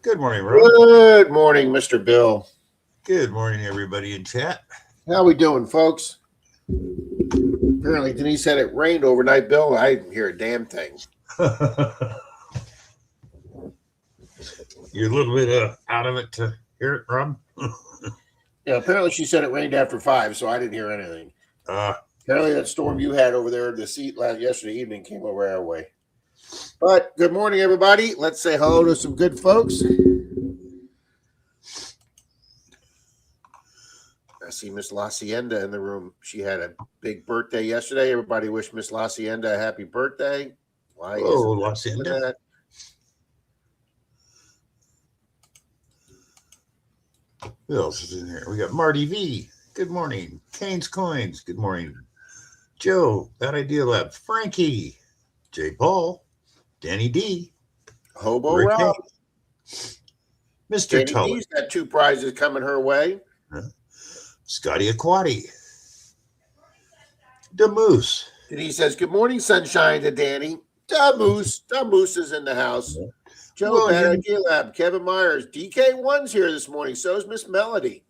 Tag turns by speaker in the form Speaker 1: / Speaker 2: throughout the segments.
Speaker 1: Good morning, Rob.
Speaker 2: Good morning, Mr. Bill.
Speaker 1: Good morning, everybody in chat.
Speaker 2: How we doing, folks? Apparently, Denise said it rained overnight, Bill. I didn't hear a damn thing.
Speaker 1: You're a little bit out of it to hear it, Rob.
Speaker 2: Yeah, apparently she said it rained after 5, so I didn't hear anything. Apparently that storm you had over there, the seat yesterday evening, came over our way. But good morning, everybody. Let's say hello to some good folks. I see Miss La Hacienda in the room. She had a big birthday yesterday. Everybody wish Miss La Hacienda a happy birthday. Why
Speaker 1: Hello, La Hacienda. Who else is in here? We got Marty V. Good morning. Kane's Coins. Good morning. Joe, Bad Idea Lab. Frankie. J. Paul. Danny D.
Speaker 2: Hobo Rob.
Speaker 1: Mr.
Speaker 2: Danny
Speaker 1: Tully.
Speaker 2: D's got 2 prizes coming her way.
Speaker 1: Scotty Aquati. The Moose.
Speaker 2: And he says, good morning, sunshine to Danny. Da Moose is in the house. Yeah. Joe, Bad Idea Lab. Kevin Myers. DK1's here this morning. So is Miss Melody.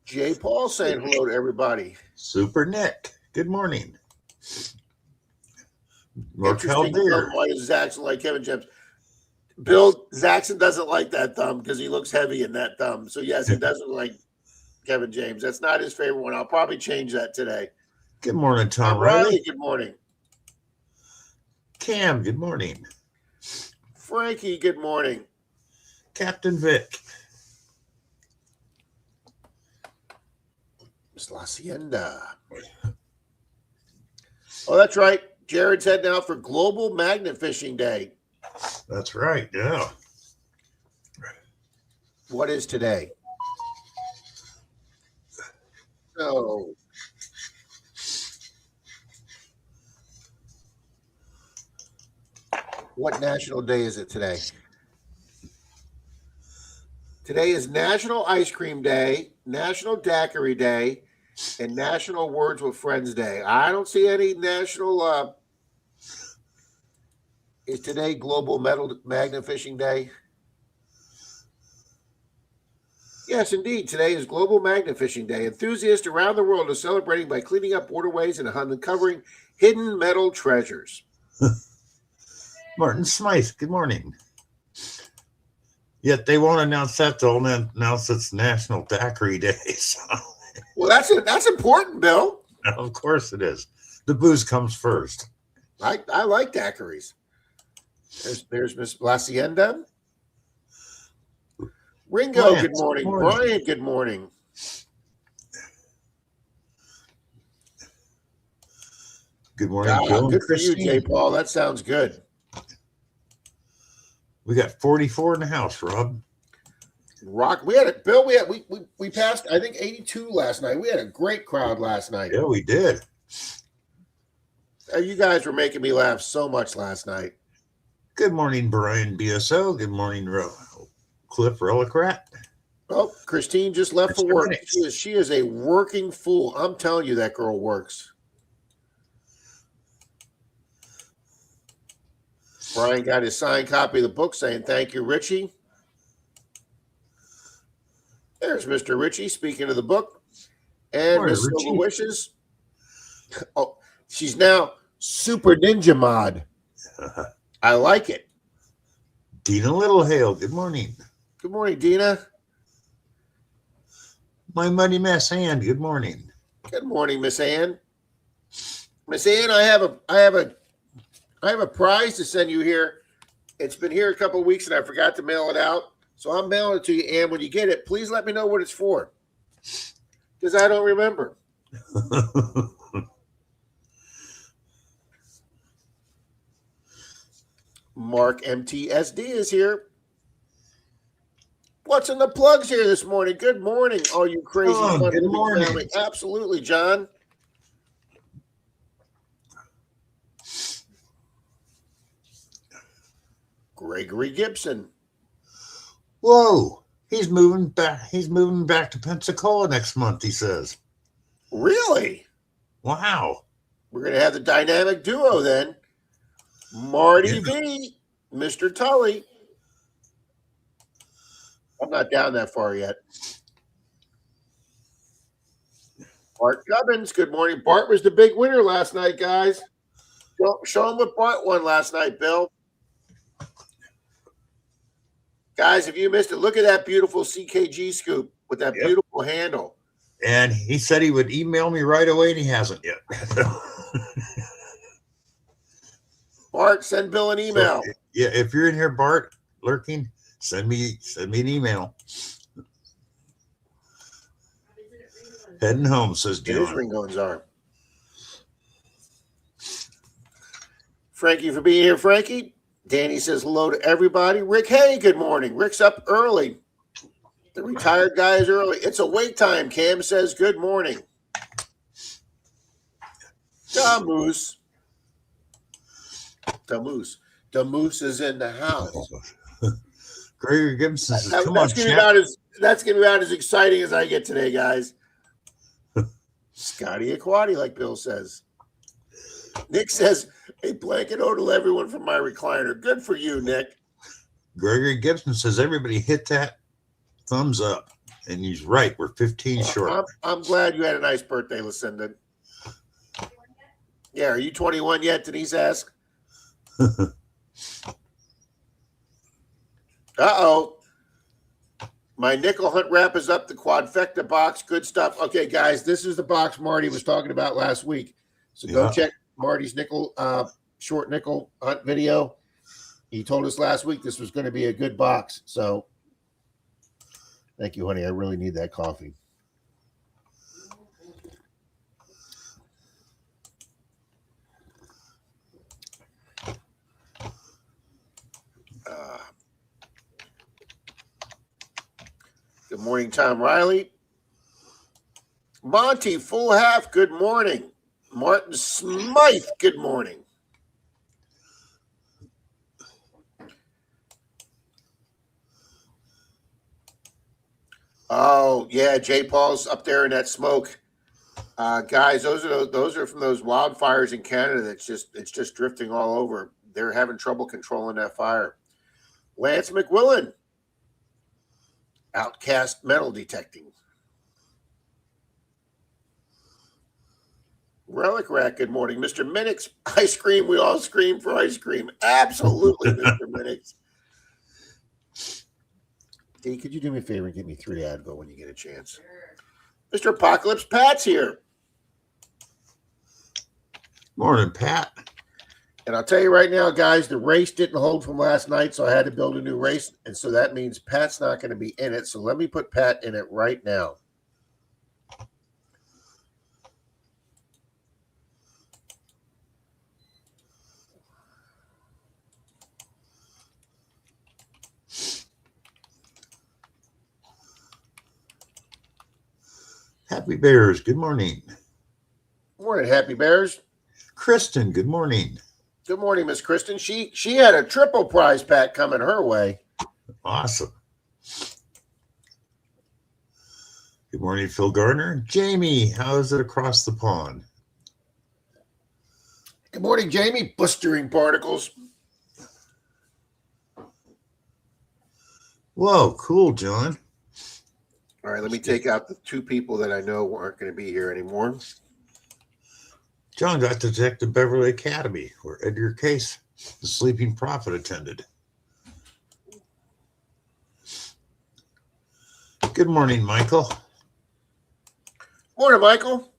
Speaker 2: Jay Paul saying hello to everybody.
Speaker 1: Super Nick. Good morning.
Speaker 2: Interesting. Why does Zaxxon like Kevin James? Bill, Zaxxon doesn't like that thumb because he looks heavy in that thumb. So, yes, he doesn't like Kevin James. That's not his favorite one. I'll probably change that today.
Speaker 1: Good morning, Tom Riley.
Speaker 2: Good morning.
Speaker 1: Cam, good morning.
Speaker 2: Frankie, good morning.
Speaker 1: Captain Vic.
Speaker 2: Miss La Hacienda. Oh, that's right. Jared's heading out for Global Magnet Fishing Day.
Speaker 1: That's right, yeah.
Speaker 2: What is today? Oh. What national day is it today? Today is National Ice Cream Day, National Daiquiri Day, and National Words with Friends Day. I don't see any national. Is today Global Magnet Fishing Day? Yes, indeed. Today is Global Magnet Fishing Day. Enthusiasts around the world are celebrating by cleaning up waterways and uncovering hidden metal treasures.
Speaker 1: Martin Smythe, good morning. Yet they won't announce that. They'll announce it's National Daiquiri Day. So.
Speaker 2: Well, that's important, Bill.
Speaker 1: Of course it is. The booze comes first.
Speaker 2: I like daiquiris. There's Miss La Hacienda. Ringo, Lance, good morning. Brian, good morning.
Speaker 1: Good morning, Bill.
Speaker 2: Good for you, Jay Paul. That sounds good.
Speaker 1: We got 44 in the house, Rob.
Speaker 2: Rock. We had it, Bill. We passed, I think, 82 last night. We had a great crowd last night.
Speaker 1: Yeah, we did.
Speaker 2: You guys were making me laugh so much last night.
Speaker 1: Good morning, Brian BSO. Good morning, Cliff Relicrat.
Speaker 2: Oh, Christine just left for work. She is a working fool. I'm telling you, that girl works. Brian got his signed copy of the book saying, thank you, Richie. There's Mr. Richie speaking of the book. And Miss Silver Wishes. Oh, she's now Super Ninja Mod. I like it.
Speaker 1: Dina Littlehale, good morning.
Speaker 2: Good morning, Dina.
Speaker 1: My Muddy Mess Ann, good morning.
Speaker 2: Good morning, Miss Ann. Miss Ann, I have a prize to send you here. It's been here a couple of weeks and I forgot to mail it out. So I'm mailing it to you, Ann. When you get it, please let me know what it's for. Because I don't remember. Mark MTSD is here. What's in the plugs here this morning? Good morning, all you crazy
Speaker 1: good morning.
Speaker 2: family. Absolutely, John. Gregory Gibson.
Speaker 1: Whoa, he's moving back. He's moving back to Pensacola next month, he says.
Speaker 2: Really?
Speaker 1: Wow.
Speaker 2: We're going to have the dynamic duo then. Marty V, Mr. Tully. I'm not down that far yet. Bart Gubbins, good morning. Bart was the big winner last night, guys. Show him what Bart won last night, Bill. Guys, if you missed it, look at that beautiful CKG scoop with that beautiful handle.
Speaker 1: And he said he would email me right away, and he hasn't yet.
Speaker 2: Bart, send Bill an email.
Speaker 1: So, yeah, if you're in here, Bart, lurking, send me an email. Heading home, says John.
Speaker 2: It is Ringo and Czar. Frankie for being here, Frankie. Danny says hello to everybody. Rick, hey, good morning. Rick's up early. The retired guy is early. It's a wait time. Cam says good morning. The moose is in the house.
Speaker 1: Gregory Gibson says, "Come on,
Speaker 2: that's gonna be about as exciting as I get today, guys." Scotty Aquati, like Bill says. Nick says, "A blanket odor to everyone from my recliner." Good for you, Nick.
Speaker 1: Gregory Gibson says, "Everybody hit that thumbs up," and he's right. We're 15 short.
Speaker 2: I'm glad you had a nice birthday, Lucinda. Yeah, are you 21 yet? Denise asked. Uh-oh. My nickel hunt wrap is up. The quadfecta box. Good stuff. Okay, guys, this is the box Marty was talking about last week. So go check Marty's short nickel hunt video. He told us last week this was going to be a good box. So thank you, honey. I really need that coffee. Good morning, Tom Riley. Monty, full half, good morning. Martin Smythe, good morning. Oh, yeah, Jay Paul's up there in that smoke. Guys, those are from those wildfires in Canada. It's just drifting all over. They're having trouble controlling that fire. Lance McWillan. Outcast metal detecting. Relic Rack, good morning. Mr. Minix, ice cream. We all scream for ice cream. Absolutely, Mr. Minix. Hey, could you do me a favor and get me 3 Advil when you get a chance? Mr. Apocalypse Pat's here.
Speaker 1: Morning, Pat.
Speaker 2: And I'll tell you right now, guys, the race didn't hold from last night, so I had to build a new race. And so that means Pat's not going to be in it. So let me put Pat in it right now.
Speaker 1: Happy Bears, good morning.
Speaker 2: Morning, Happy Bears.
Speaker 1: Kristen, good morning.
Speaker 2: Good morning, Miss Kristen. She had a triple prize pack coming her way.
Speaker 1: Awesome. Good morning, Phil Garner. Jamie, how is it across the pond?
Speaker 2: Good morning, Jamie. Blistering particles.
Speaker 1: Whoa, cool, John.
Speaker 2: All right, let me take out the 2 people that I know aren't going to be here anymore.
Speaker 1: John got to Detective Beverly Academy, where Edgar Case, the sleeping prophet, attended. Good morning, Michael.
Speaker 2: Morning, Michael.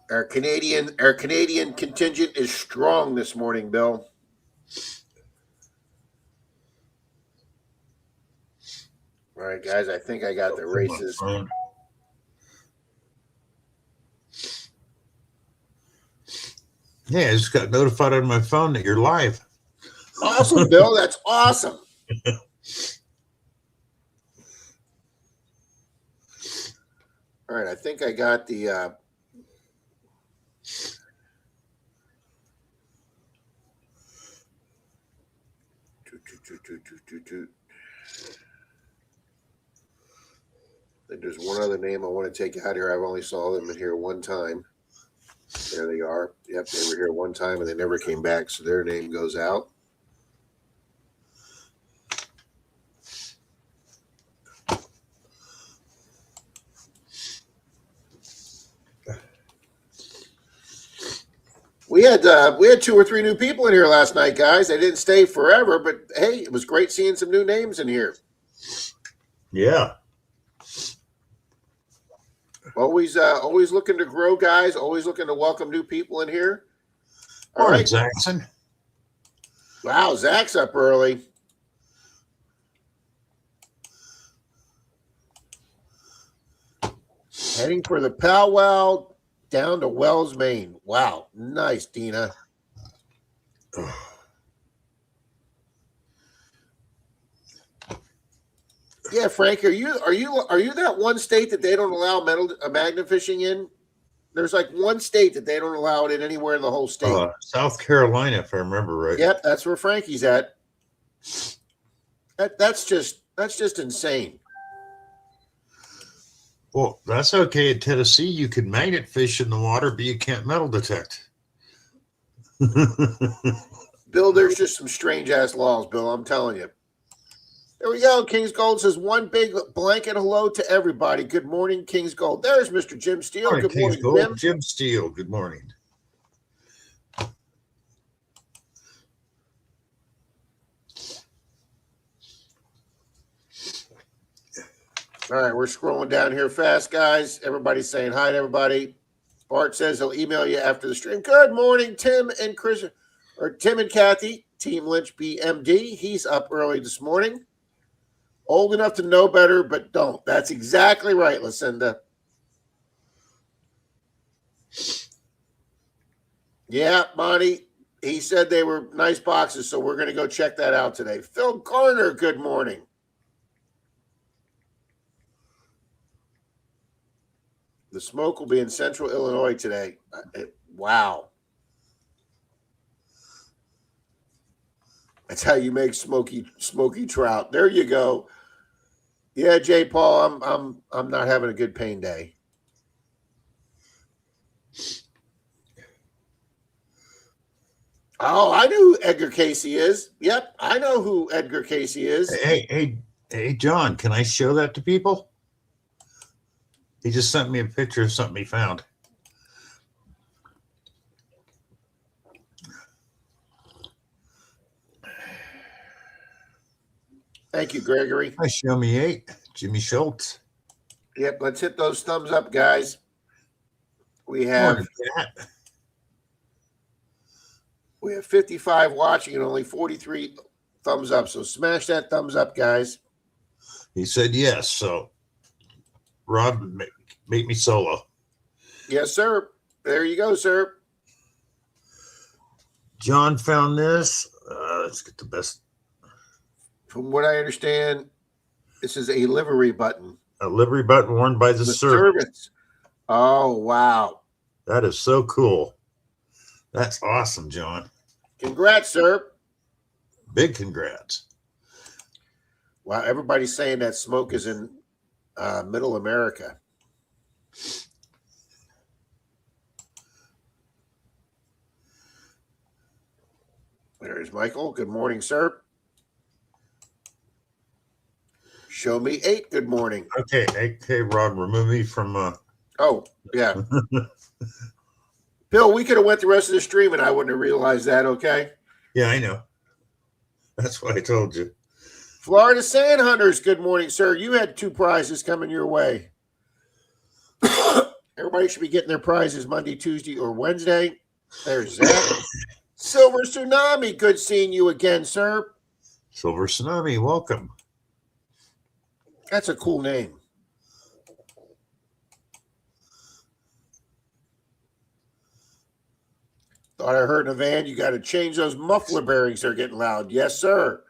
Speaker 2: Our Canadian contingent is strong this morning, Bill. All right, guys, I think I got the races.
Speaker 1: Yeah, I just got notified on my phone that you're live.
Speaker 2: Awesome, Bill. That's awesome. All right, I think I got the I think there's one other name I want to take out here. I've only saw them in here one time. There they are. Yep, they were here one time and they never came back, so their name goes out. We had 2 or 3 new people in here last night, guys. They didn't stay forever, but hey, it was great seeing some new names in here.
Speaker 1: Yeah.
Speaker 2: Always looking to grow, guys. Always looking to welcome new people in here. All
Speaker 1: Morning,
Speaker 2: right,
Speaker 1: Jackson.
Speaker 2: wow, Zach's up early. Heading for the powwow down to Wells, Maine. Wow, nice, Dina. Yeah, Frank, are you that one state that they don't allow magnet fishing in? There's like one state that they don't allow it in anywhere in the whole state.
Speaker 1: South Carolina, if I remember right.
Speaker 2: Yep, that's where Frankie's at. That's just insane.
Speaker 1: Well, that's okay. In Tennessee, you can magnet fish in the water, but you can't metal detect.
Speaker 2: Bill, there's just some strange ass laws, Bill. I'm telling you. There we go. King's Gold says one big blanket hello to everybody. Good morning, King's Gold. There's Mr. Jim Steele.
Speaker 1: Morning,
Speaker 2: Good morning,
Speaker 1: Gold.
Speaker 2: Jim.
Speaker 1: Jim Steele. Good morning.
Speaker 2: All right, we're scrolling down here fast, guys. Everybody's saying hi to everybody. Bart says he'll email you after the stream. Good morning, Tim and Chris, or Tim and Kathy, Team Lynch BMD. He's up early this morning. Old enough to know better, but don't. That's exactly right, Lucinda. Yeah, Monty, he said they were nice boxes, so we're going to go check that out today. Phil Garner, good morning. The smoke will be in central Illinois today. Wow. That's how you make smoky trout. There you go. Yeah, Jay Paul, I'm not having a good pain day. Oh, I know who Edgar Casey is. Yep, I know who Edgar Casey is.
Speaker 1: Hey, John, can I show that to people? He just sent me a picture of something he found.
Speaker 2: Thank you, Gregory.
Speaker 1: Hi, Show Me 8, Jimmy Schultz.
Speaker 2: Yep, let's hit those thumbs up, guys. We
Speaker 1: Morning,
Speaker 2: have
Speaker 1: Cat.
Speaker 2: 55 watching and only 43 thumbs up. So smash that thumbs up, guys.
Speaker 1: He said yes, so Rob, make me solo.
Speaker 2: Yes, sir. There you go, sir.
Speaker 1: John found this. Let's get the best.
Speaker 2: From what I understand, this is a livery button.
Speaker 1: A livery button worn by the servants.
Speaker 2: Oh, wow.
Speaker 1: That is so cool. That's awesome, John.
Speaker 2: Congrats, sir.
Speaker 1: Big congrats.
Speaker 2: Wow, everybody's saying that smoke is in middle America. There's Michael. Good morning, sir. Show Me 8. Good morning.
Speaker 1: Okay, Rob, remove me from.
Speaker 2: Oh, yeah. Bill, we could have went the rest of the stream and I wouldn't have realized that, okay?
Speaker 1: Yeah, I know. That's what I told you.
Speaker 2: Florida Sand Hunters, good morning, sir. You had 2 prizes coming your way. Everybody should be getting their prizes Monday, Tuesday, or Wednesday. There's that. Silver Tsunami, good seeing you again, sir.
Speaker 1: Silver Tsunami, welcome.
Speaker 2: That's a cool name. Thought I heard in a van, you got to change those muffler bearings. They're getting loud. Yes, sir.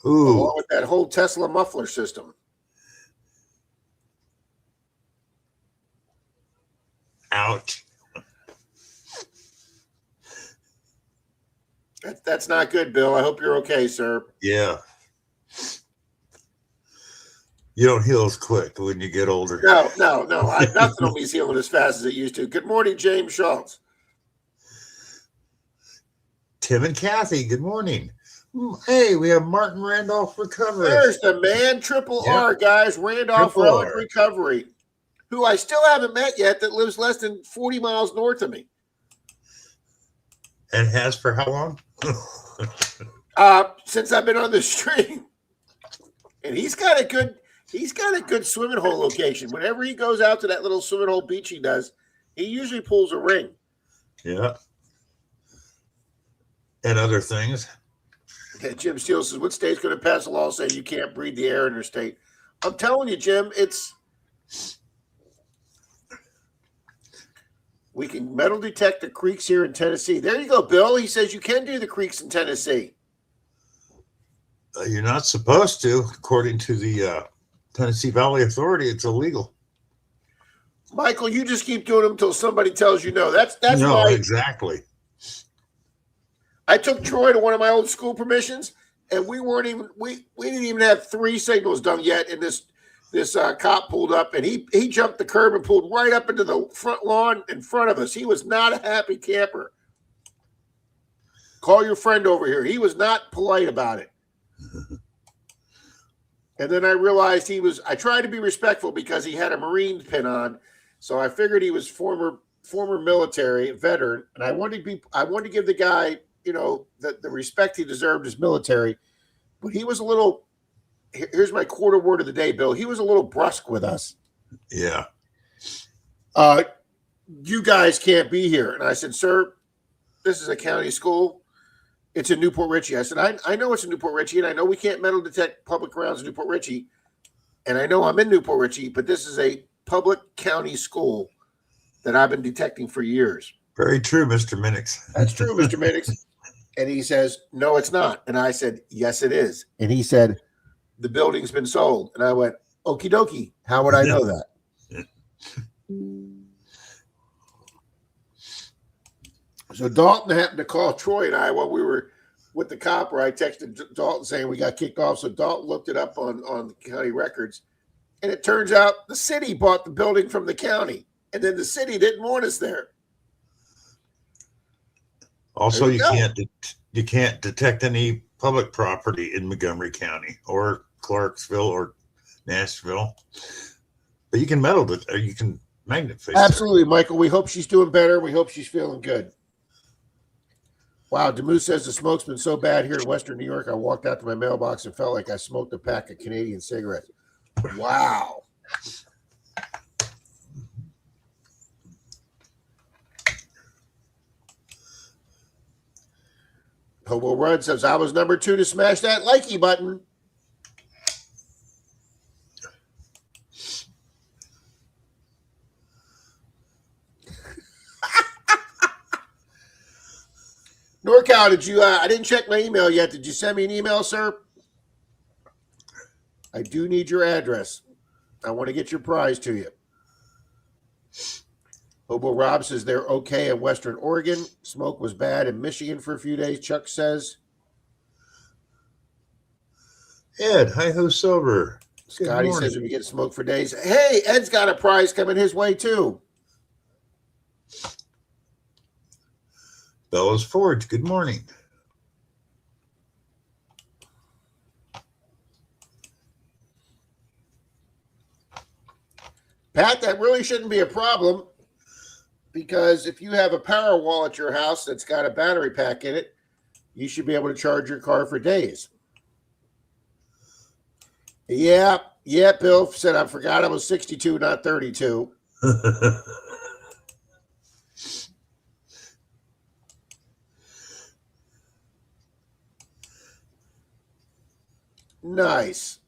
Speaker 1: Ooh.
Speaker 2: Along with that whole Tesla muffler system.
Speaker 1: Ouch.
Speaker 2: That's not good, Bill. I hope you're okay, sir.
Speaker 1: Yeah. You don't heal as quick when you get older.
Speaker 2: No. Nothing on me is healing as fast as it used to. Good morning, James Schultz.
Speaker 1: Tim and Kathy, good morning. Hey, we have Martin Randolph Recovery.
Speaker 2: There's the man, Triple R, guys. Randolph Relic Recovery, who I still haven't met yet, that lives less than 40 miles north of me.
Speaker 1: And has for how long?
Speaker 2: Since I've been on the stream. And he's got a good swimming hole location. Whenever he goes out to that little swimming hole beach he does, he usually pulls a ring.
Speaker 1: Yeah. And other things.
Speaker 2: Yeah, Jim Steele says, what state's going to pass a law saying you can't breathe the air in their state? I'm telling you, Jim, we can metal detect the creeks here in Tennessee. There you go, Bill. He says you can do the creeks in Tennessee.
Speaker 1: You're not supposed to, according to the Tennessee Valley Authority. It's illegal.
Speaker 2: Michael, you just keep doing them until somebody tells you no. That's
Speaker 1: no,
Speaker 2: why
Speaker 1: exactly.
Speaker 2: I took Troy to one of my old school permissions, and we didn't even have 3 signals done yet. And this cop pulled up, and he jumped the curb and pulled right up into the front lawn in front of us. He was not a happy camper. Call your friend over here. He was not polite about it. And then I realized I tried to be respectful because he had a Marine pin on. So I figured he was former military veteran. And I wanted to give the guy, the respect he deserved as military. But he was a little, here's my quarter word of the day, Bill. He was a little brusque with us.
Speaker 1: Yeah.
Speaker 2: You guys can't be here. And I said, sir, this is a county school. It's in Newport Richey. I said, I know it's in Newport Richey, and I know we can't metal detect public grounds in Newport Richey. And I know I'm in Newport Richey, but this is a public county school that I've been detecting for years.
Speaker 1: Very true, Mr. Minix.
Speaker 2: That's true, Mr. Minix. And he says, no, it's not. And I said, yes, it is. And he said, the building's been sold. And I went, okie dokie. How would I know that? So Dalton happened to call Troy and I while we were with the cop, where I texted Dalton saying we got kicked off. So Dalton looked it up on the county records. And it turns out the city bought the building from the county. And then the city didn't want us there.
Speaker 1: Also, you can't detect any public property in Montgomery County or Clarksville or Nashville. But you can metal it, or you can magnet face.
Speaker 2: Absolutely, Michael. We hope she's doing better. We hope she's feeling good. Wow, Demus says the smoke's been so bad here in Western New York, I walked out to my mailbox and felt like I smoked a pack of Canadian cigarettes. Wow. Hobo Rudd says, I was number 2 to smash that likey button. NorCal, did you? I didn't check my email yet. Did you send me an email, sir? I do need your address. I want to get your prize to you. Hobo Rob says they're okay in Western Oregon. Smoke was bad in Michigan for a few days, Chuck says.
Speaker 1: Ed, hi-ho sober.
Speaker 2: Scotty says we get smoke for days. Hey, Ed's got a prize coming his way, too.
Speaker 1: Bella's Forge, good morning.
Speaker 2: Pat, that really shouldn't be a problem, because if you have a power wall at your house that's got a battery pack in it, you should be able to charge your car for days. Yeah, Bill said, I forgot I was 62, not 32. Nice.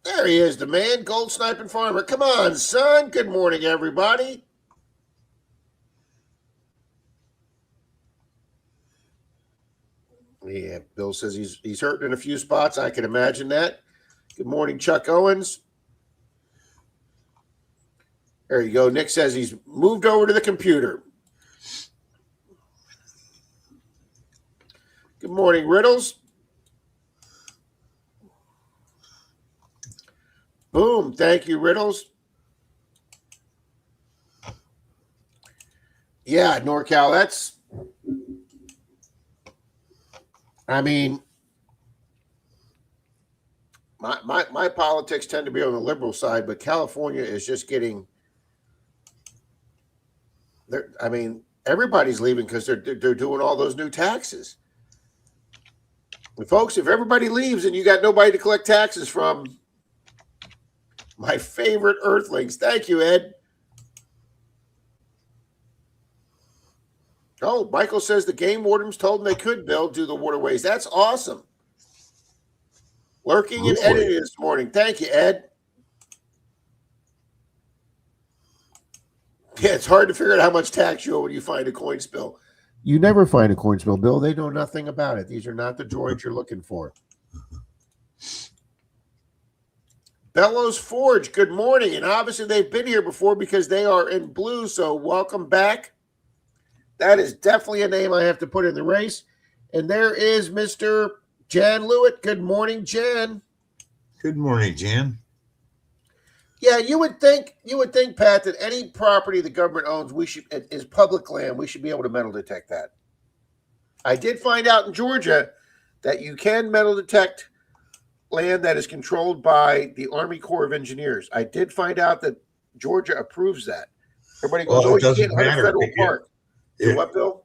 Speaker 2: There he is, the man, Gold Sniping Farmer. Come on, son. Good morning, everybody. Yeah, Bill says he's hurting in a few spots. I can imagine that. Good morning, Chuck Owens. There you go. Nick says he's moved over to the computer. Good morning, Riddles. Boom. Thank you, Riddles. Yeah, NorCal, I mean, my politics tend to be on the liberal side, but California is just getting there. I mean, everybody's leaving because they're doing all those new taxes. And folks, if everybody leaves and you got nobody to collect taxes from, my favorite Earthlings. Thank you, Ed. Oh, Michael says the game wardens told them they could, Bill, do the waterways. That's awesome. Lurking and
Speaker 1: Really?
Speaker 2: editing this morning. Thank you, Ed. Yeah, it's hard to figure out how much tax you owe when you find a coin spill. You never find a coin spill, Bill. They know nothing about it. These are not the droids you're looking for. Bellows Forge, good morning. And obviously they've been here before because they are in blue, so welcome back. That is definitely a name I have to put in the race. And there is Mr. Jan Lewitt. Good morning, Jan.
Speaker 1: Good morning, Jan.
Speaker 2: Yeah, you would think, Pat, that any property the government owns, is public land. We should be able to metal detect that. I did find out in Georgia that you can metal detect land that is controlled by the Army Corps of Engineers. I did find out that Georgia approves that. Everybody goes,
Speaker 1: Well,
Speaker 2: "Oh,
Speaker 1: it
Speaker 2: you
Speaker 1: doesn't
Speaker 2: can't hunt a
Speaker 1: matter.
Speaker 2: federal park." What, Bill?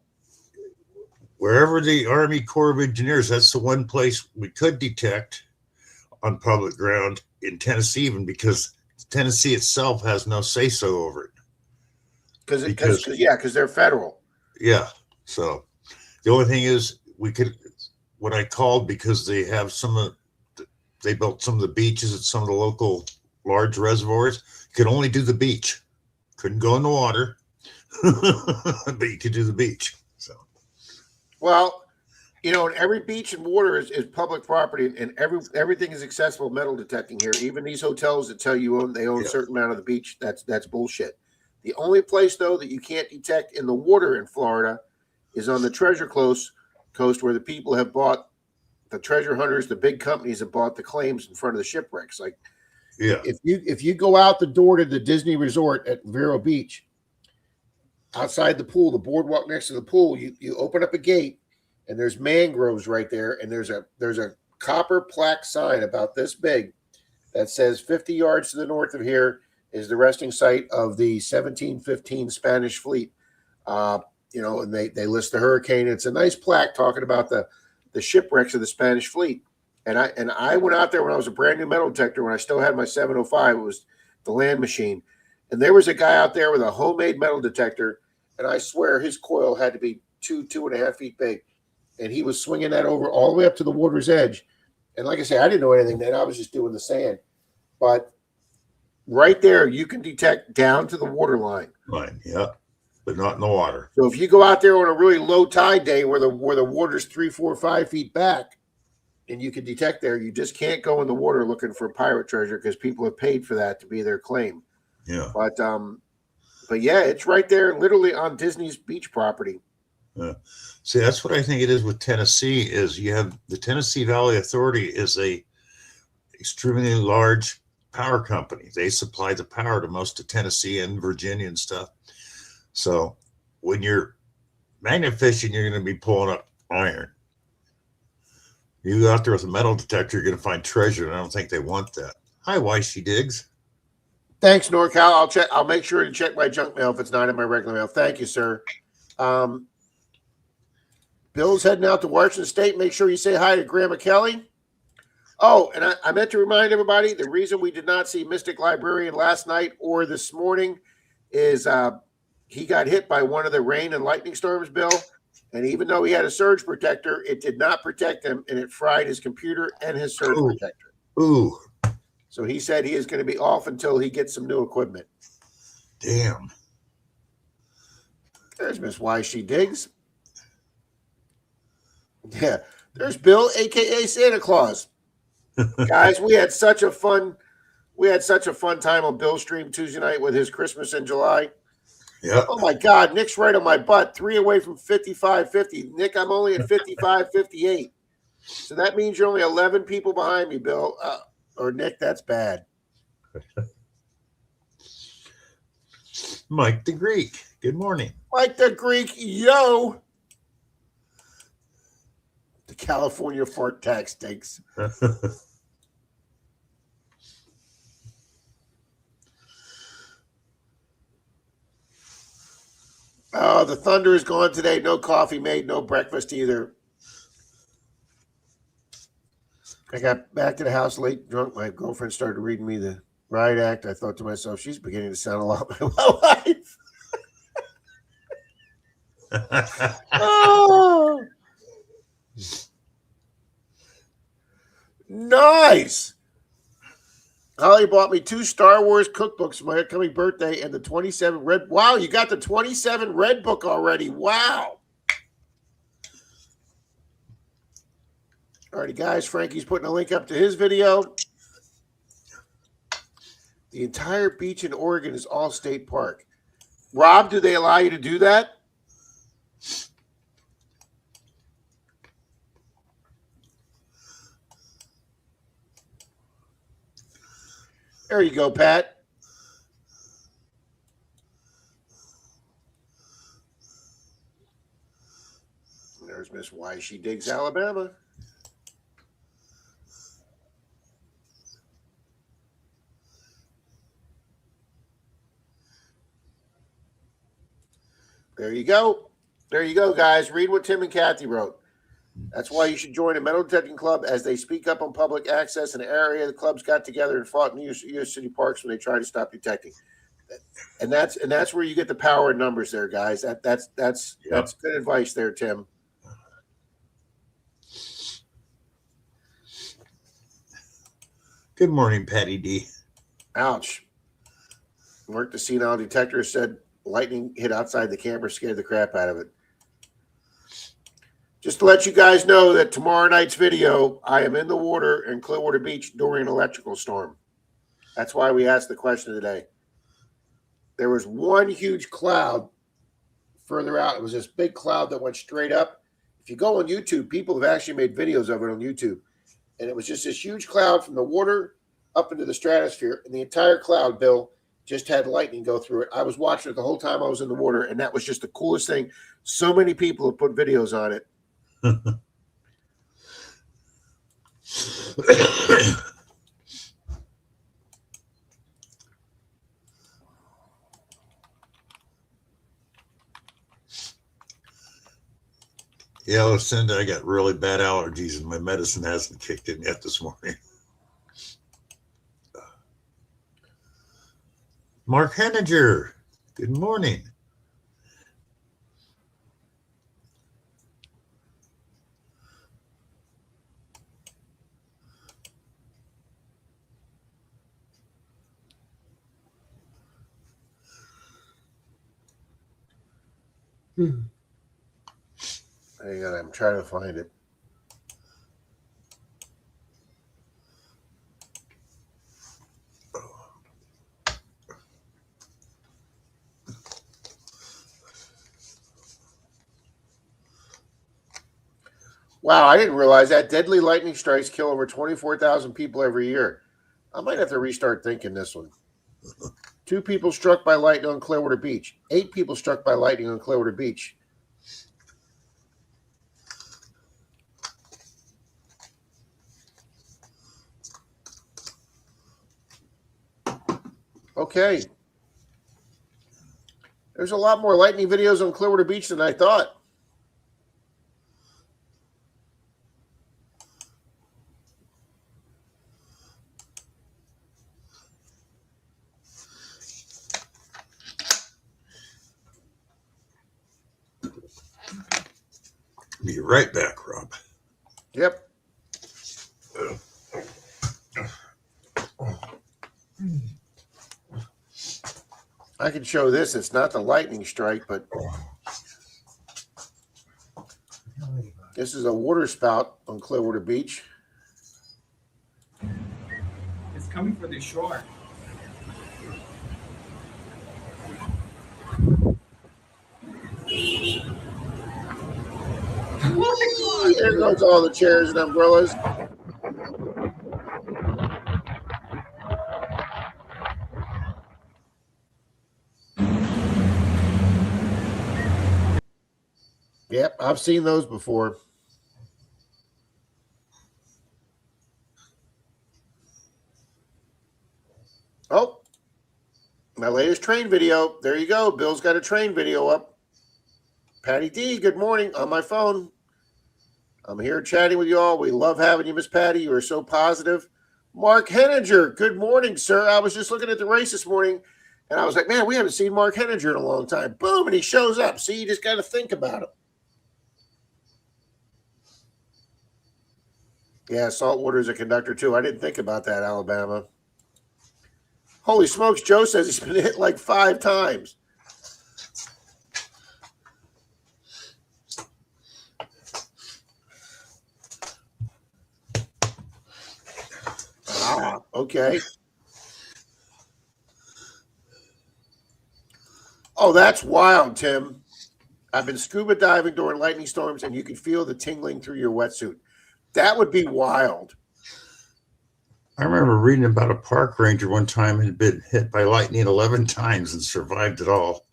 Speaker 1: Wherever the Army Corps of Engineers, that's the one place we could detect on public ground in Tennessee, even because Tennessee itself has no say-so over it.
Speaker 2: Because they're federal.
Speaker 1: Yeah. So the only thing is when I called, because they built some of the beaches at some of the local large reservoirs, you could only do the beach. Couldn't go in the water, but you could do the beach. So,
Speaker 2: well, and every beach and water is public property, and everything is accessible metal detecting here. Even these hotels that tell you they own a certain amount of the beach, that's bullshit. The only place, though, that you can't detect in the water in Florida is on the Treasure Coast, where the people have bought, the treasure hunters, the big companies have bought the claims in front of the shipwrecks. Like, if you go out the door to the Disney Resort at Vero Beach, outside the pool, the boardwalk next to the pool, you open up a gate, and there's mangroves right there, and there's a copper plaque sign about this big that says 50 yards to the north of here is the resting site of the 1715 Spanish fleet. And they list the hurricane. It's a nice plaque talking about the shipwrecks of the Spanish fleet. And I went out there when I was a brand new metal detector, when I still had my 705. It was the land machine. And there was a guy out there with a homemade metal detector, and I swear his coil had to be 2.5 feet big. And he was swinging that over all the way up to the water's edge. And like I say, I didn't know anything then. I was just doing the sand. But right there, you can detect down to the water line.
Speaker 1: Yeah, but not in the water.
Speaker 2: So if you go out there on a really low tide day where the water's 3, 4, 5 feet back, and you can detect there, you just can't go in the water looking for pirate treasure because people have paid for that to be their claim.
Speaker 1: Yeah.
Speaker 2: But yeah, it's right there, literally on Disney's beach property.
Speaker 1: Yeah. See, that's what I think it is with Tennessee. Is you have the Tennessee Valley Authority is a extremely large power company. They supply the power to most of Tennessee and Virginia and stuff. So when you're magnet fishing, you're going to be pulling up iron. You go out there with a metal detector, you're going to find treasure, and I don't think they want that. Hi, Weishy Diggs.
Speaker 2: Thanks, NorCal. I'll make sure to check my junk mail if it's not in my regular mail. Thank you, sir. Bill's heading out to Washington State. Make sure you say hi to Grandma Kelly. Oh, and I meant to remind everybody, the reason we did not see Mystic Librarian last night or this morning is he got hit by one of the rain and lightning storms, Bill. And even though he had a surge protector, it did not protect him, and it fried his computer and his surge protector.
Speaker 1: Ooh.
Speaker 2: So he said he is going to be off until he gets some new equipment.
Speaker 1: Damn.
Speaker 2: There's Miss Weishy Diggs. Yeah, there's Bill, aka Santa Claus. Guys, we had such a fun time on Bill's stream Tuesday night with his Christmas in July.
Speaker 1: Yeah.
Speaker 2: Oh my God, Nick's right on my butt. 3 away from 55-50. Nick, I'm only at 55-58. So that means you're only 11 people behind me, Bill. Or Nick, that's bad.
Speaker 1: Mike the Greek, good morning.
Speaker 2: Mike the Greek, yo. The California fart tax stinks. Oh, the Thunder is gone today. No coffee made, no breakfast either. I got back to the house late, drunk. My girlfriend started reading me the riot act. I thought to myself, she's beginning to sound a lot like my wife. Oh, nice. Holly bought me 2 Star Wars cookbooks for my upcoming birthday and the 27 red. Wow, you got the 27 red book already. Wow. Alrighty, guys. Frankie's putting a link up to his video. The entire beach in Oregon is all state park. Rob, do they allow you to do that? There you go, Pat. There's Miss Why She Digs Alabama. There you go. There you go, guys. Read what Tim and Kathy wrote. That's why you should join a metal detecting club as they speak up on public access in an area. The clubs got together and fought in U.S. city parks when they tried to stop detecting. And that's where you get the power in numbers there, guys. That's good advice there, Tim.
Speaker 1: Good morning, Patty D.
Speaker 2: Ouch. Worked the senile detector, said lightning hit outside the camera, scared the crap out of it. Just to let you guys know that tomorrow night's video, I am in the water in Clearwater Beach during an electrical storm. That's why we asked the question today. There was one huge cloud further out. It was this big cloud that went straight up. If you go on YouTube, people have actually made videos of it on YouTube. And it was just this huge cloud from the water up into the stratosphere. And the entire cloud, Bill, just had lightning go through it. I was watching it the whole time I was in the water, and that was just the coolest thing. So many people have put videos on it.
Speaker 1: Yeah, Lucinda, I got really bad allergies and my medicine hasn't kicked in yet this morning. Mark Henninger, good morning.
Speaker 2: Hang on, I'm trying to find it. Wow, I didn't realize that deadly lightning strikes kill over 24,000 people every year. I might have to restart thinking this one. 2 people struck by lightning on Clearwater Beach. 8 people struck by lightning on Clearwater Beach. Okay. There's a lot more lightning videos on Clearwater Beach than I thought.
Speaker 1: Be right back, Rob.
Speaker 2: Yep. I can show this. It's not the lightning strike, but this is a water spout on Clearwater Beach.
Speaker 3: It's coming for the shore.
Speaker 2: There goes all the chairs and umbrellas. Yep, I've seen those before. Oh, my latest train video. There you go. Bill's got a train video up. Patty D, good morning on my phone. I'm here chatting with you all. We love having you, Miss Patty. You are so positive. Mark Henninger, good morning, sir. I was just looking at the race this morning, and I was like, man, we haven't seen Mark Henninger in a long time. Boom, and he shows up. See, you just got to think about him. Yeah, Saltwater is a conductor, too. I didn't think about that, Alabama. Holy smokes, Joe says he's been hit like 5 times. Ah, okay. Oh, that's wild, Tim. I've been scuba diving during lightning storms, and you can feel the tingling through your wetsuit. That would be wild.
Speaker 1: I remember reading about a park ranger one time who had been hit by lightning 11 times and survived it all.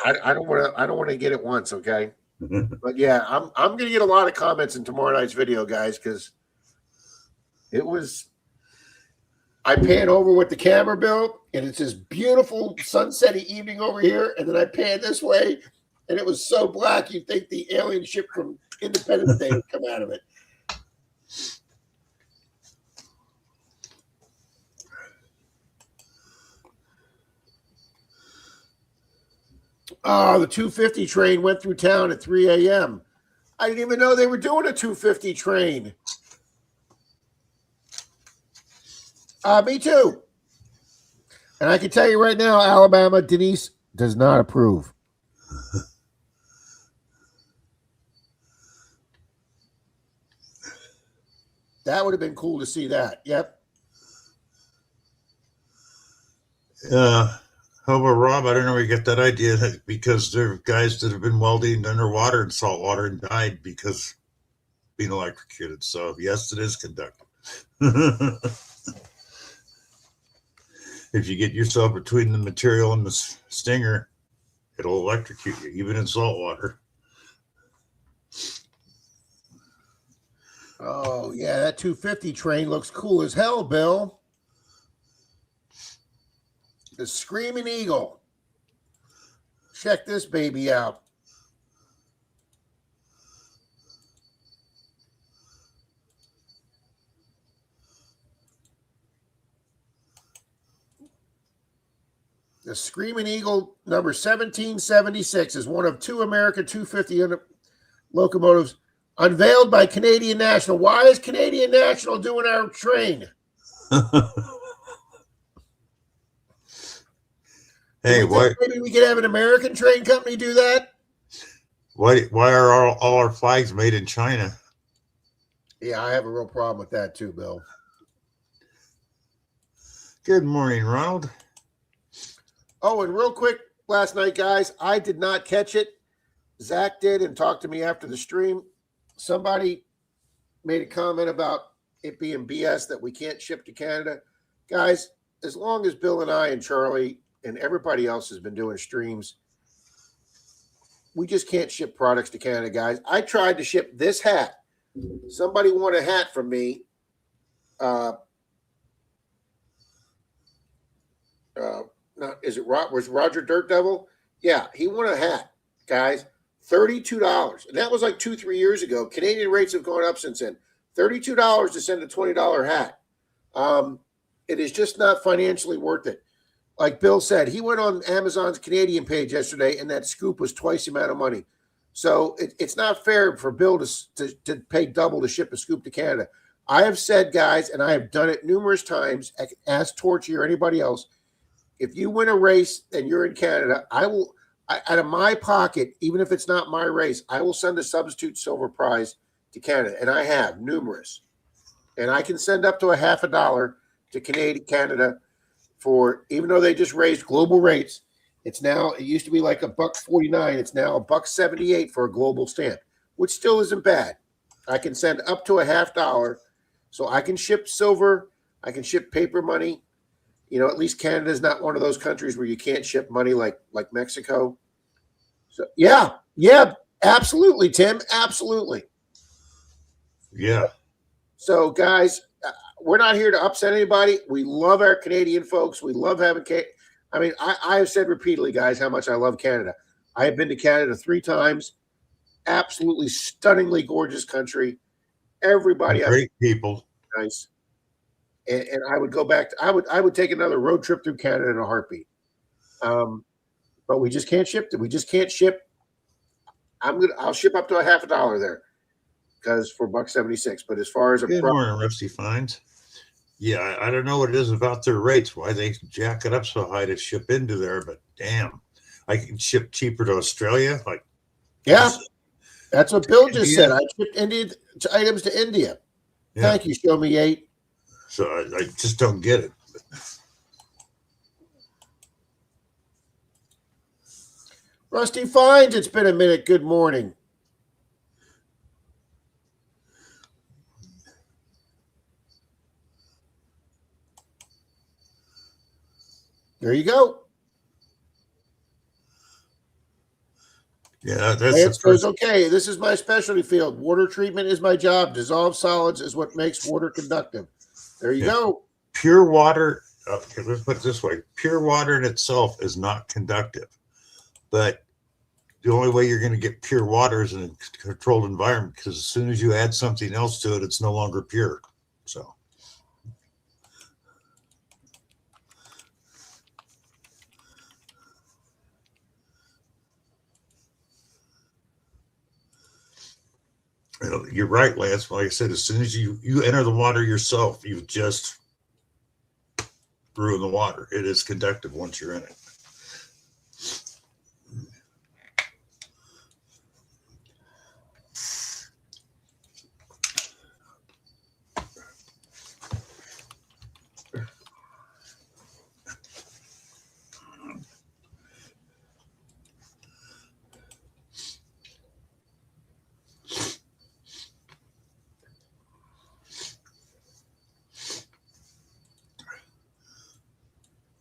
Speaker 2: I don't want to get it once, okay? But yeah, I'm going to get a lot of comments in tomorrow night's video, guys, because it was. I pan over with the camera, Bill, and it's this beautiful sunsetty evening over here, and then I pan this way, and it was so black you'd think the alien ship from Independence Day would come out of it. Oh, the 250 train went through town at 3 a.m. I didn't even know they were doing a 250 train. Me too. And I can tell you right now, Alabama, Denise does not approve. That would have been cool to see that. Yep.
Speaker 1: How about Rob? I don't know where you get that idea, because there are guys that have been welding underwater and saltwater and died because being electrocuted. So yes, it is conductive. If you get yourself between the material and the stinger, it'll electrocute you, even in salt water.
Speaker 2: Oh, yeah, that 250 train looks cool as hell, Bill. The Screaming Eagle. Check this baby out. The Screaming Eagle number 1776 is one of 2 American 250 locomotives unveiled by Canadian National. Why is Canadian National doing our train?
Speaker 1: Hey, why?
Speaker 2: Maybe we could have an American train company do that.
Speaker 1: Why are all our flags made in China?
Speaker 2: Yeah, I have a real problem with that too, Bill.
Speaker 1: Good morning, Ronald.
Speaker 2: Oh, and real quick, last night, guys, I did not catch it. Zach did and talked to me after the stream. Somebody made a comment about it being BS that we can't ship to Canada. Guys, as long as Bill and I and Charlie and everybody else has been doing streams, we just can't ship products to Canada, guys. I tried to ship this hat. Somebody won a hat from me. Was Roger Dirt Devil? Yeah, he won a hat, guys. $32. And that was like 2-3 years ago. Canadian rates have gone up since then. $32 to send a $20 hat. It is just not financially worth it. Like Bill said, he went on Amazon's Canadian page yesterday, and that scoop was twice the amount of money. So it's not fair for Bill to pay double to ship a scoop to Canada. I have said, guys, and I have done it numerous times, ask Torchy or anybody else, if you win a race and you're in Canada, I will, out of my pocket, even if it's not my race, I will send a substitute silver prize to Canada. And I have numerous. And I can send up to $50 to Canada for, even though they just raised global rates, it used to be like $1.49. It's now $1.78 for a global stamp, which still isn't bad. I can send up to $50. So I can ship silver. I can ship paper money. You know, at least Canada is not one of those countries where you can't ship money like Mexico. So, yeah, absolutely, Tim, absolutely.
Speaker 1: Yeah.
Speaker 2: So, guys, we're not here to upset anybody. We love our Canadian folks. We love having I have said repeatedly, guys, how much I love Canada. I have been to Canada 3 times. Absolutely stunningly gorgeous country. Everybody
Speaker 1: Great people.
Speaker 2: nice. And I would go back. I would take another road trip through Canada in a heartbeat. But we just can't ship it. We just can't ship. I'll ship up to $50 there because for $1.76. But as far as a
Speaker 1: Good morning, Rusty Finds. Yeah, I don't know what it is about their rates, why they jack it up so high to ship into there, but damn, I can ship cheaper to Australia. Like,
Speaker 2: yeah, that's what Bill just
Speaker 1: India.
Speaker 2: said. I shipped items to India.
Speaker 1: Yeah.
Speaker 2: Thank you, Show Me 8.
Speaker 1: So I just don't get it.
Speaker 2: Rusty Finds, it's been a minute. Good morning. There you go.
Speaker 1: Yeah, that's
Speaker 2: Lance goes, okay, this is my specialty field. Water treatment is my job. Dissolved solids is what makes water conductive. There you go.
Speaker 1: Pure water, okay, let's put it this way. Pure water in itself is not conductive. But the only way you're going to get pure water is in a controlled environment, because as soon as you add something else to it, it's no longer pure. So. You're right, Lance. Like I said, as soon as you enter the water yourself, you've just ruined the water. It is conductive once you're in it.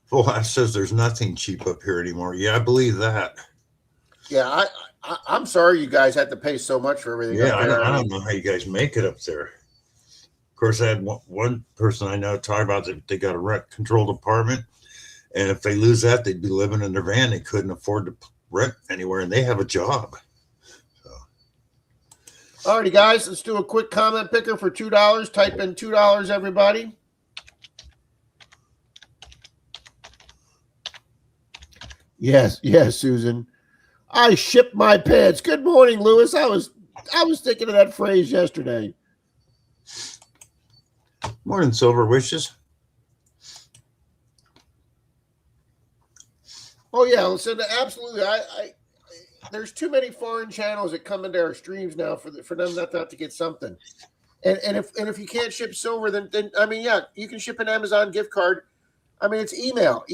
Speaker 1: Full House says there's nothing cheap up here anymore. Yeah, I believe that.
Speaker 2: Yeah, I'm sorry you guys had to pay so much for everything.
Speaker 1: Yeah,
Speaker 2: up there.
Speaker 1: I don't know how you guys make it up there. Of course, I had one person I know talk about that they got a rent controlled apartment, and if they lose that, they'd be living in their van. They couldn't afford to rent anywhere, and they have a job. So.
Speaker 2: All righty, guys, let's do a quick comment picker for $2. Type in $2, everybody. Yes, Susan. I shipped my pants. Good morning, Lewis. I was thinking of that phrase yesterday.
Speaker 1: Morning, Silver Wishes.
Speaker 2: Oh yeah, listen, absolutely. I there's too many foreign channels that come into our streams now for them not to get something. And if you can't ship silver, then I mean, yeah, you can ship an Amazon gift card. I mean, it's email.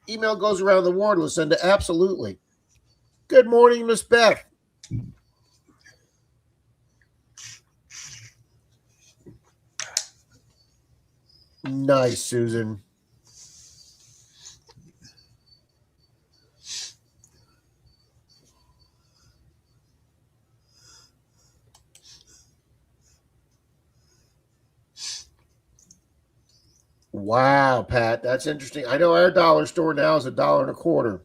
Speaker 2: Email goes around the world, Lucinda. Absolutely. Good morning, Miss Beth. Nice, Susan. Wow, Pat, that's interesting. I know our dollar store now is $1.25.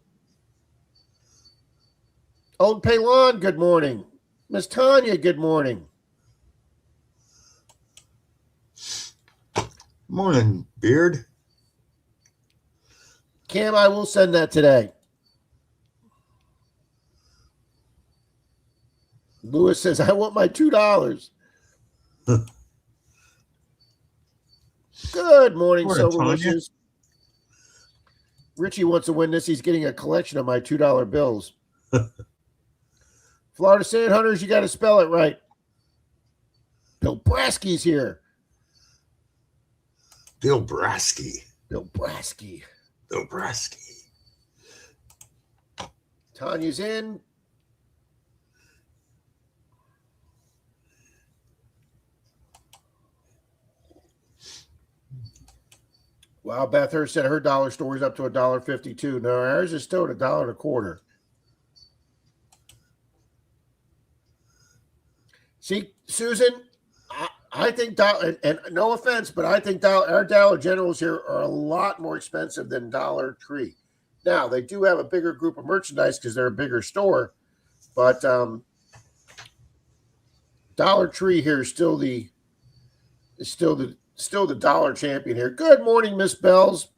Speaker 2: Old Paylon, good morning. Miss Tanya, good morning.
Speaker 1: Morning, Beard.
Speaker 2: Cam, I will send that today. Lewis says, I want my $2. Good morning, Silver Wishes. Richie wants to win this. He's getting a collection of my $2 bills. Florida Sand Hunters, you got to spell it right. Bill Brasky's here.
Speaker 1: Bill Brasky.
Speaker 2: Tanya's in. Wow, Beth Hurst said her dollar store is up to $1.52. No, ours is still at $1.25. See, Susan, I think and no offense, but I think our Dollar Generals here are a lot more expensive than Dollar Tree. Now they do have a bigger group of merchandise because they're a bigger store, but Dollar Tree here is still the dollar champion here. Good morning, Miss Bells.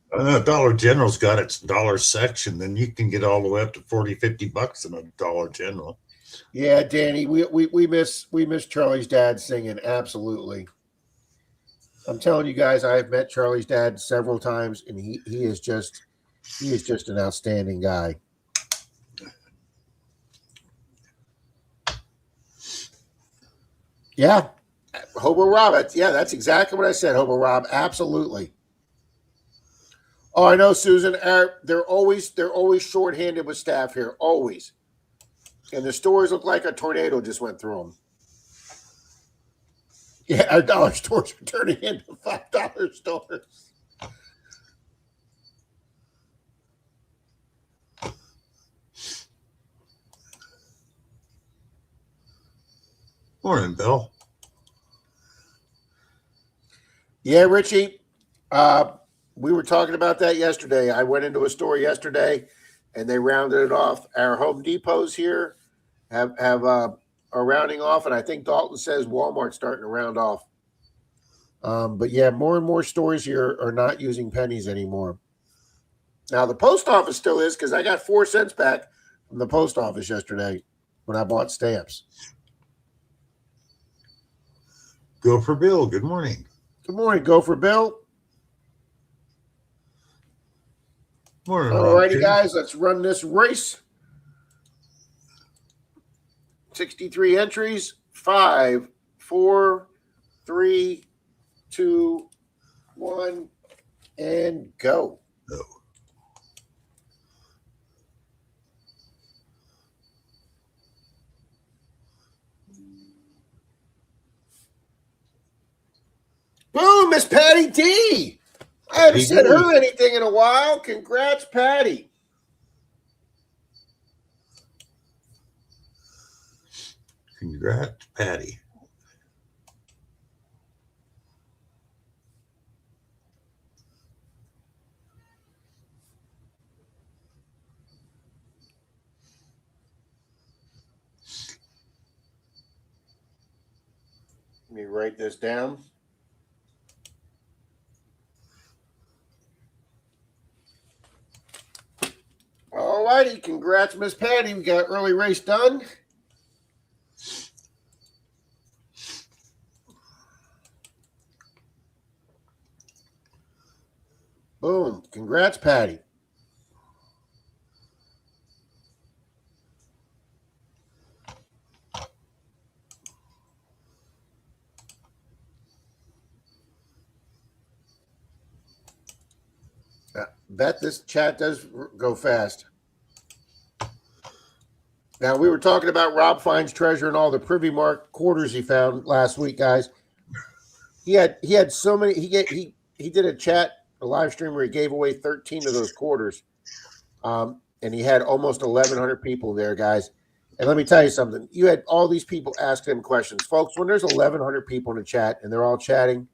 Speaker 1: Dollar General's got its dollar section, then you can get all the way up to $40-$50 in a Dollar General.
Speaker 2: Yeah, Danny, we miss Charlie's dad singing. Absolutely. I'm telling you guys, I've met Charlie's dad several times, and he is just an outstanding guy. Yeah. Hobo Rob. Yeah, that's exactly what I said, Hobo Rob. Absolutely. Oh, I know, Susan. They're always short-handed with staff here, always. And the stores look like a tornado just went through them. Yeah, our dollar stores are turning into $5 stores.
Speaker 1: Morning, Bill.
Speaker 2: Yeah, Richie. We were talking about that yesterday. I went into a store yesterday, and they rounded it off. Our Home Depots here are rounding off, and I think Dalton says Walmart's starting to round off. But yeah, more and more stores here are not using pennies anymore. Now the post office still is, because I got 4 cents back from the post office yesterday when I bought stamps.
Speaker 1: Go for Bill. Good morning.
Speaker 2: Good morning, Go for Bill.
Speaker 1: Morning.
Speaker 2: All righty, guys, let's run this race. 63 entries. 5, 4, 3, 2, 1, and go.
Speaker 1: No.
Speaker 2: Boom, Miss Patty D. I haven't said her anything in a while. Congrats, Patty.
Speaker 1: Congrats, Patty.
Speaker 2: Let me write this down. All righty. Congrats, Miss Patty. We got early race done. Boom. Congrats, Patty. Bet this chat does go fast. Now, we were talking about Rob finds treasure and all the Privy Mark quarters he found last week, guys. He had so many. He did a live stream where he gave away 13 of those quarters, and he had almost 1,100 people there, guys. And let me tell you something. You had all these people asking him questions, folks. When there's 1,100 people in the chat and they're all chatting,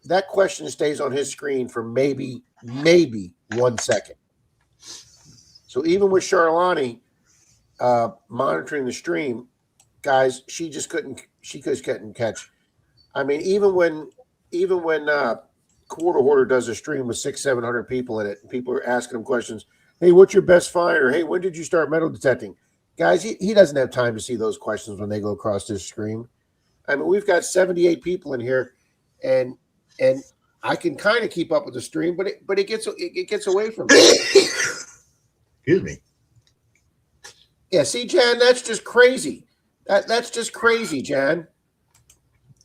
Speaker 2: that question stays on his screen for maybe 1 second. So even with Charlani monitoring the stream, guys, she couldn't catch. I mean, even when Quarter Hoarder does a stream with 600-700 people in it, and people are asking him questions. Hey, what's your best find? Or hey, when did you start metal detecting? Guys, he doesn't have time to see those questions when they go across his screen. I mean, we've got 78 people in here, and I can kind of keep up with the stream, but it gets away from me.
Speaker 1: Excuse me.
Speaker 2: Yeah, see, Jan, that's just crazy. That's just crazy, Jan.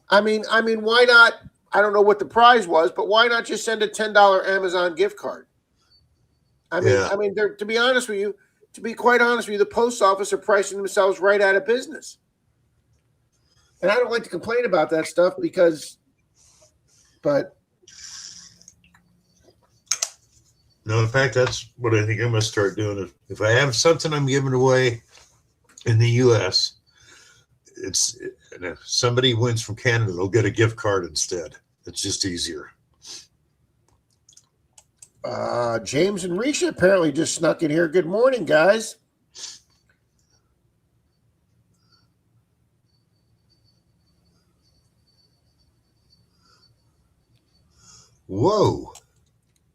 Speaker 2: I mean, why not? I don't know what the prize was, but why not just send a $10 Amazon gift card? I mean, to be quite honest with you, the post office are pricing themselves right out of business. And I don't like to complain about that stuff but
Speaker 1: no, in fact, that's what I think I'm going to start doing. If I have something I'm giving away in the U.S., and if somebody wins from Canada, they'll get a gift card instead. It's just easier.
Speaker 2: James and Risha apparently just snuck in here. Good morning, guys.
Speaker 1: Whoa.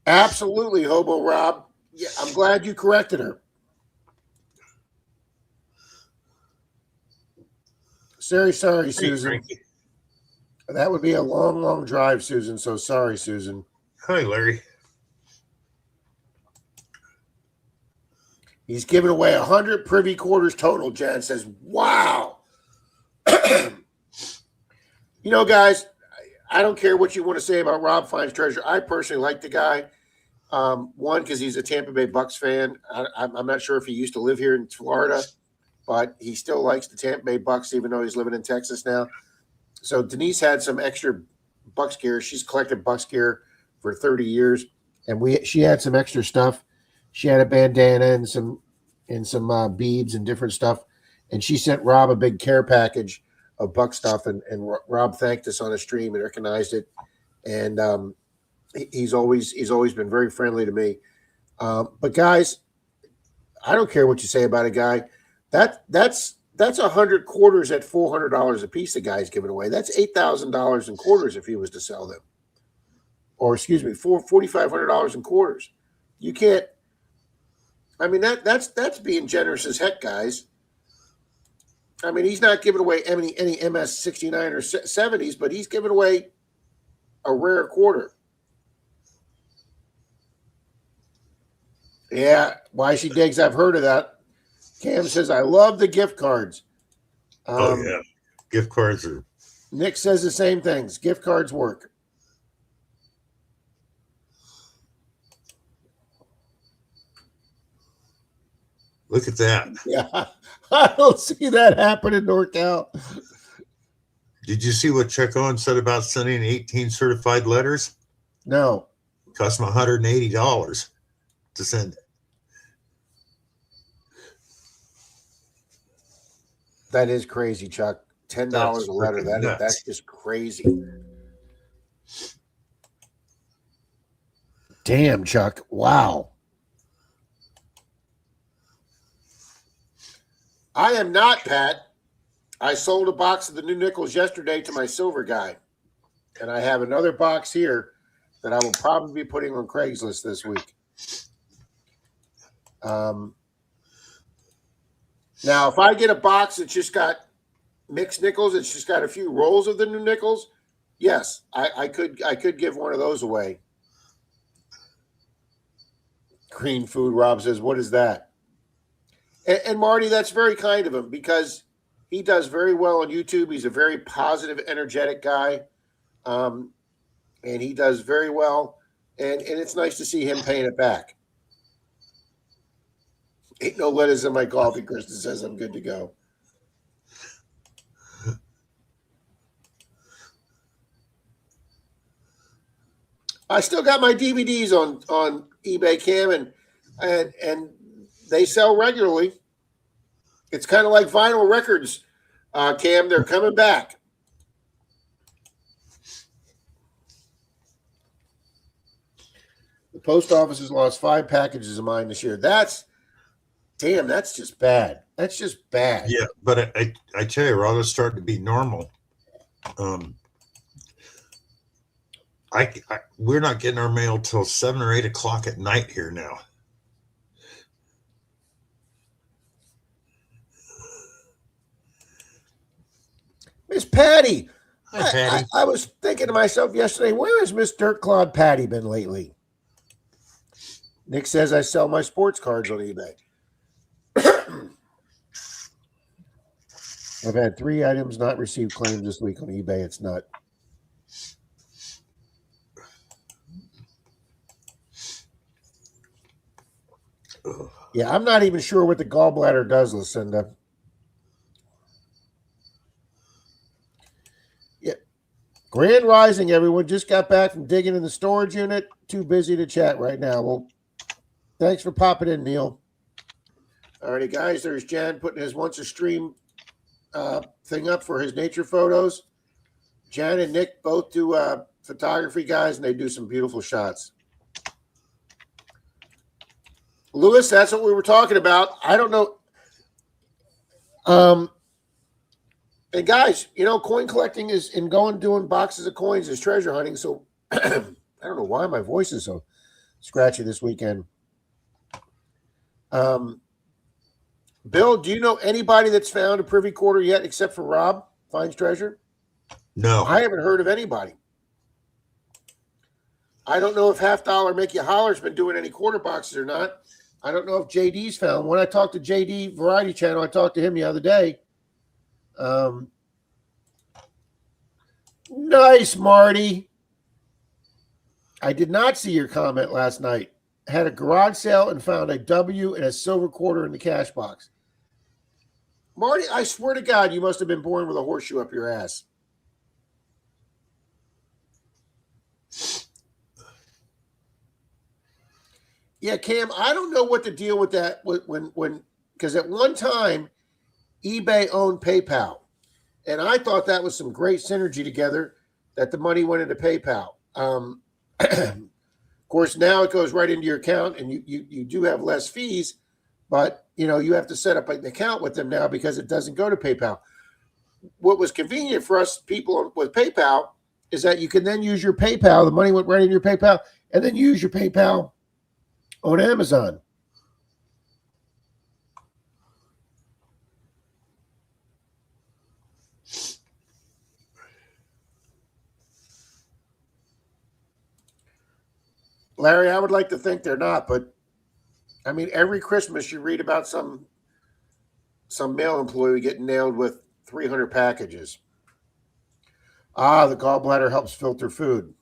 Speaker 2: Absolutely, Hobo Rob. Yeah, I'm glad you corrected her. Sorry, Susan.
Speaker 1: Frankie.
Speaker 2: That would be a long, long drive, Susan. So sorry, Susan.
Speaker 1: Hi, Larry.
Speaker 2: He's giving away 100 privy quarters total. Jan says, wow. Guys, I don't care what you want to say about Rob Finds Treasure. I personally like the guy. One, because he's a Tampa Bay Bucks fan. I'm not sure if he used to live here in Florida, but he still likes the Tampa Bay Bucks, even though he's living in Texas now. So Denise had some extra Bucks gear. She's collected Bucks gear for 30 years, and she had some extra stuff. She had a bandana and some beads and different stuff, and she sent Rob a big care package of Buck stuff, and Rob thanked us on a stream and recognized it, and he's always been very friendly to me. But guys, I don't care what you say about a guy. That's 100 quarters at $400 a piece. The guy's giving away. That's $8,000 in quarters if he was to sell them, or excuse me, $4,500 in quarters. You can't. I mean that's being generous as heck, guys. I mean, he's not giving away any MS 69 or 70s, but he's giving away a rare quarter. Yeah, why she digs? I've heard of that. Cam says, I love the gift cards.
Speaker 1: Yeah. Gift cards are.
Speaker 2: Nick says the same things. Gift cards work.
Speaker 1: Look at that.
Speaker 2: Yeah, I don't see that happen in NorCal.
Speaker 1: Did you see what Chuck Owen said about sending 18 certified letters?
Speaker 2: No.
Speaker 1: It cost him $180 to send it.
Speaker 2: That is crazy, Chuck. $10 a letter. That's just crazy. Damn, Chuck. Wow. I am not, Pat. I sold a box of the new nickels yesterday to my silver guy. And I have another box here that I will probably be putting on Craigslist this week. Now, if I get a box that's just got mixed nickels, it's just got a few rolls of the new nickels, yes, I could give one of those away. Green Food Rob says, what is that? And Marty, that's very kind of him because he does very well on YouTube. He's a very positive, energetic guy. And he does very well. And it's nice to see him paying it back. Ain't no lettuce in my coffee, Kristen says. I'm good to go. I still got my DVDs on eBay, Cam, and they sell regularly. It's kind of like vinyl records, Cam. They're coming back. The post office has lost 5 packages of mine this year. That's just bad. That's just bad.
Speaker 1: Yeah, but I tell you, Rod, it's starting to be normal. We're not getting our mail till 7 or 8 o'clock at night here now.
Speaker 2: Miss Patty.
Speaker 1: Hi, Patty.
Speaker 2: I was thinking to myself yesterday, where has Miss Dirt Clawed Patty been lately? Nick says I sell my sports cards on eBay. I've had 3 items not received claims this week on eBay. It's not. Yeah, I'm not even sure what the gallbladder does, Lucinda. Yeah. Grand Rising, everyone. Just got back from digging in the storage unit. Too busy to chat right now. Well, thanks for popping in, Neil. All righty, guys. There's Jan putting his once a stream thing up for his nature photos. Jan and Nick both do photography, guys, and they do some beautiful shots. Lewis, that's what we were talking about. I don't know. And guys, coin collecting is in doing boxes of coins is treasure hunting. So I don't know why my voice is so scratchy this weekend. Bill, do you know anybody that's found a privy quarter yet except for Rob finds treasure?
Speaker 1: No.
Speaker 2: I haven't heard of anybody. I don't know if Half Dollar Make You Holler's been doing any quarter boxes or not. I don't know if JD's found. When I talked to JD Variety Channel, I talked to him the other day. Nice, Marty. I did not see your comment last night. Had a garage sale and found a W and a silver quarter in the cash box. Marty, I swear to God, you must have been born with a horseshoe up your ass. Yeah, Cam, I don't know what the deal with that when because at one time eBay owned PayPal, and I thought that was some great synergy together. That the money went into PayPal. Of course, now it goes right into your account, and you do have less fees, but you have to set up an account with them now because it doesn't go to PayPal. What was convenient for us people with PayPal is that you can then use your PayPal. The money went right into your PayPal, and then use your PayPal on Amazon. Larry, I would like to think they're not, but I mean, every Christmas you read about some mail employee getting nailed with 300 packages. The gallbladder helps filter food.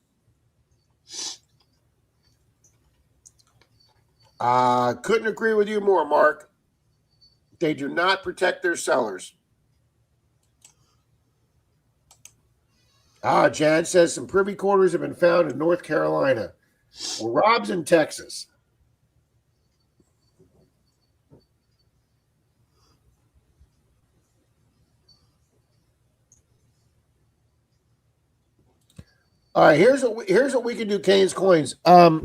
Speaker 2: Couldn't agree with you more, Mark. They do not protect their sellers. Jan says some privy quarters have been found in North Carolina. Well, Rob's in Texas. All right, here's what we can do, Kane's Coins. Let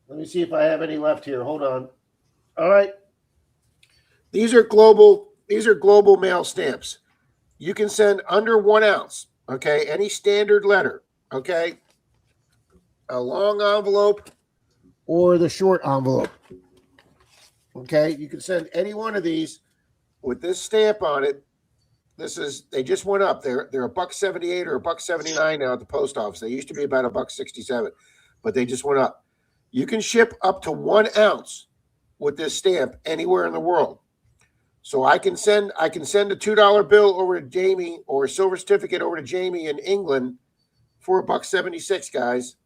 Speaker 2: me see if I have any left here. Hold on. All right. These are global mail stamps. You can send under 1 ounce, okay? Any standard letter, okay? A long envelope or the short envelope. Okay? You can send any one of these with this stamp on it. They just went up. They're $1.78 or $1.79 now at the post office. They used to be about $1.67, but they just went up. You can ship up to 1 ounce with this stamp anywhere in the world. So I can send a $2 bill over to Jamie or a silver certificate over to Jamie in England for $1.76, guys.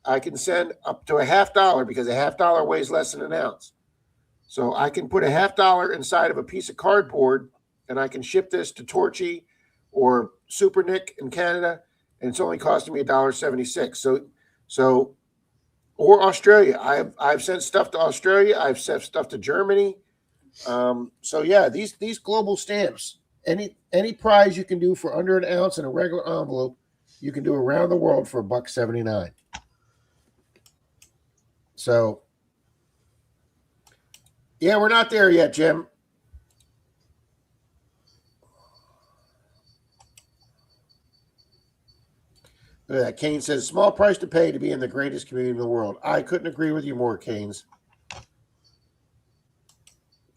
Speaker 2: I can send up to a $0.50 because a $0.50 weighs less than 1 ounce. So I can put a $0.50 inside of a piece of cardboard and I can ship this to Torchy or Super Nick in Canada, and it's only costing me $1.76. So or Australia. I've sent stuff to Australia. I've sent stuff to Germany. So yeah, these global stamps, any prize you can do for under 1 ounce in a regular envelope, you can do around the world for $1.79. So yeah, we're not there yet, Jim. Look at that. Kane says, small price to pay to be in the greatest community in the world. I couldn't agree with you more, Canes.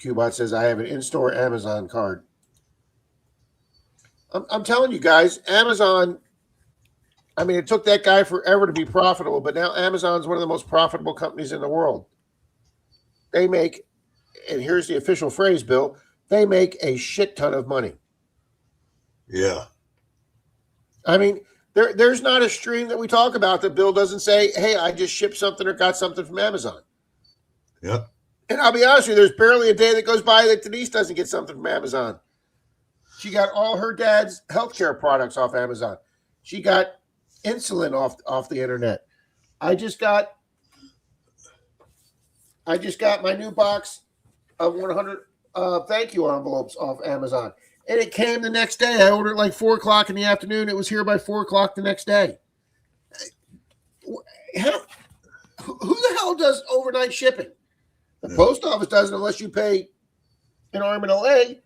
Speaker 2: Cubot says, I have an in-store Amazon card. I'm telling you guys, Amazon, I mean, it took that guy forever to be profitable, but now Amazon's one of the most profitable companies in the world. They make, and here's the official phrase, Bill, they make a shit ton of money.
Speaker 1: Yeah.
Speaker 2: I mean, there's not a stream that we talk about that Bill doesn't say, hey, I just shipped something or got something from Amazon.
Speaker 1: Yep.
Speaker 2: And I'll be honest with you, there's barely a day that goes by that Denise doesn't get something from Amazon. She got all her dad's healthcare products off Amazon. She got insulin off the internet. I just got my new box of 100 thank you envelopes off Amazon. And it came the next day. I ordered like 4 o'clock in the afternoon. It was here by 4 o'clock the next day. Who the hell does overnight shipping? The post office doesn't unless you pay an arm and a leg.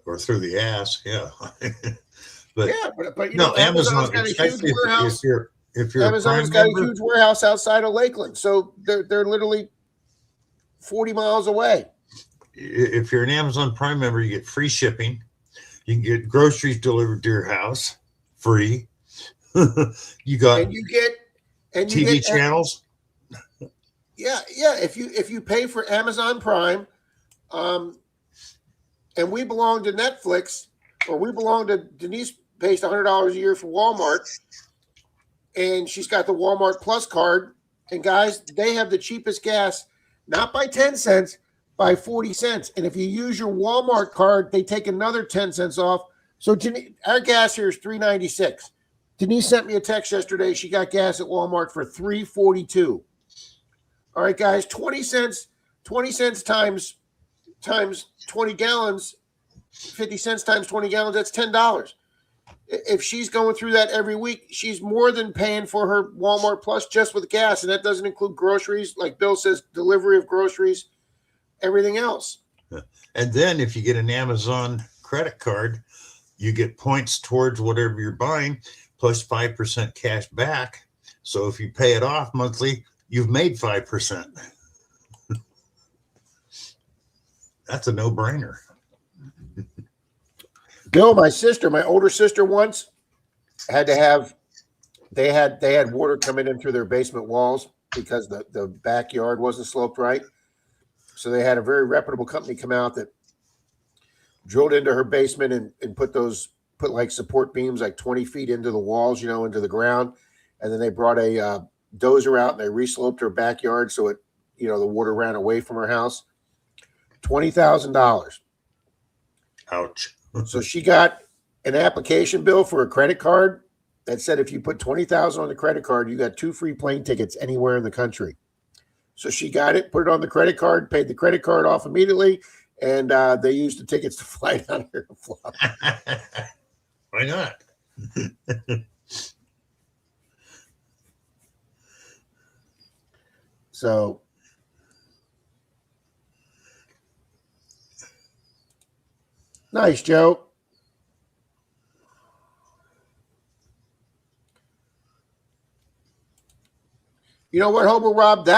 Speaker 1: Or through the ass, yeah. But
Speaker 2: yeah, but you
Speaker 1: no,
Speaker 2: know, Amazon's got a huge warehouse.
Speaker 1: If you're
Speaker 2: Amazon's got a huge warehouse outside of Lakeland, so they're literally 40 miles away.
Speaker 1: If you're an Amazon Prime member, you get free shipping. You can get groceries delivered to your house free. You got TV channels.
Speaker 2: Yeah. If you pay for Amazon Prime, and we belong to Netflix, or we belong to Denise pays $100 a year for Walmart, and she's got the Walmart Plus card. And guys, they have the cheapest gas, not by 10 cents, by 40 cents. And if you use your Walmart card, they take another 10 cents off. So our gas here is $3.96. Denise sent me a text yesterday. She got gas at Walmart for $3.42. All right, guys, 20 cents times 20 gallons, 50 cents times 20 gallons, that's $10. If she's going through that every week, she's more than paying for her Walmart Plus just with gas. And that doesn't include groceries. Like Bill says, delivery of groceries, everything else.
Speaker 1: And then if you get an Amazon credit card, you get points towards whatever you're buying, plus 5% cash back. So if you pay it off monthly, you've made 5%. That's a no-brainer.
Speaker 2: Bill, my older sister once had to have, they had water coming in through their basement walls because the backyard wasn't sloped right. So they had a very reputable company come out that drilled into her basement and put like support beams like 20 feet into the walls, into the ground. And then they brought a dozer out and they resloped her backyard so it, the water ran away from her house. $20,000.
Speaker 1: Ouch.
Speaker 2: So she got an application bill for a credit card that said if you put $20,000 on the credit card, you got 2 free plane tickets anywhere in the country. So she got it, put it on the credit card, paid the credit card off immediately, and they used the tickets to fly down here to Florida.
Speaker 1: Why not?
Speaker 2: So nice, Joe. You know what, Hobo Rob?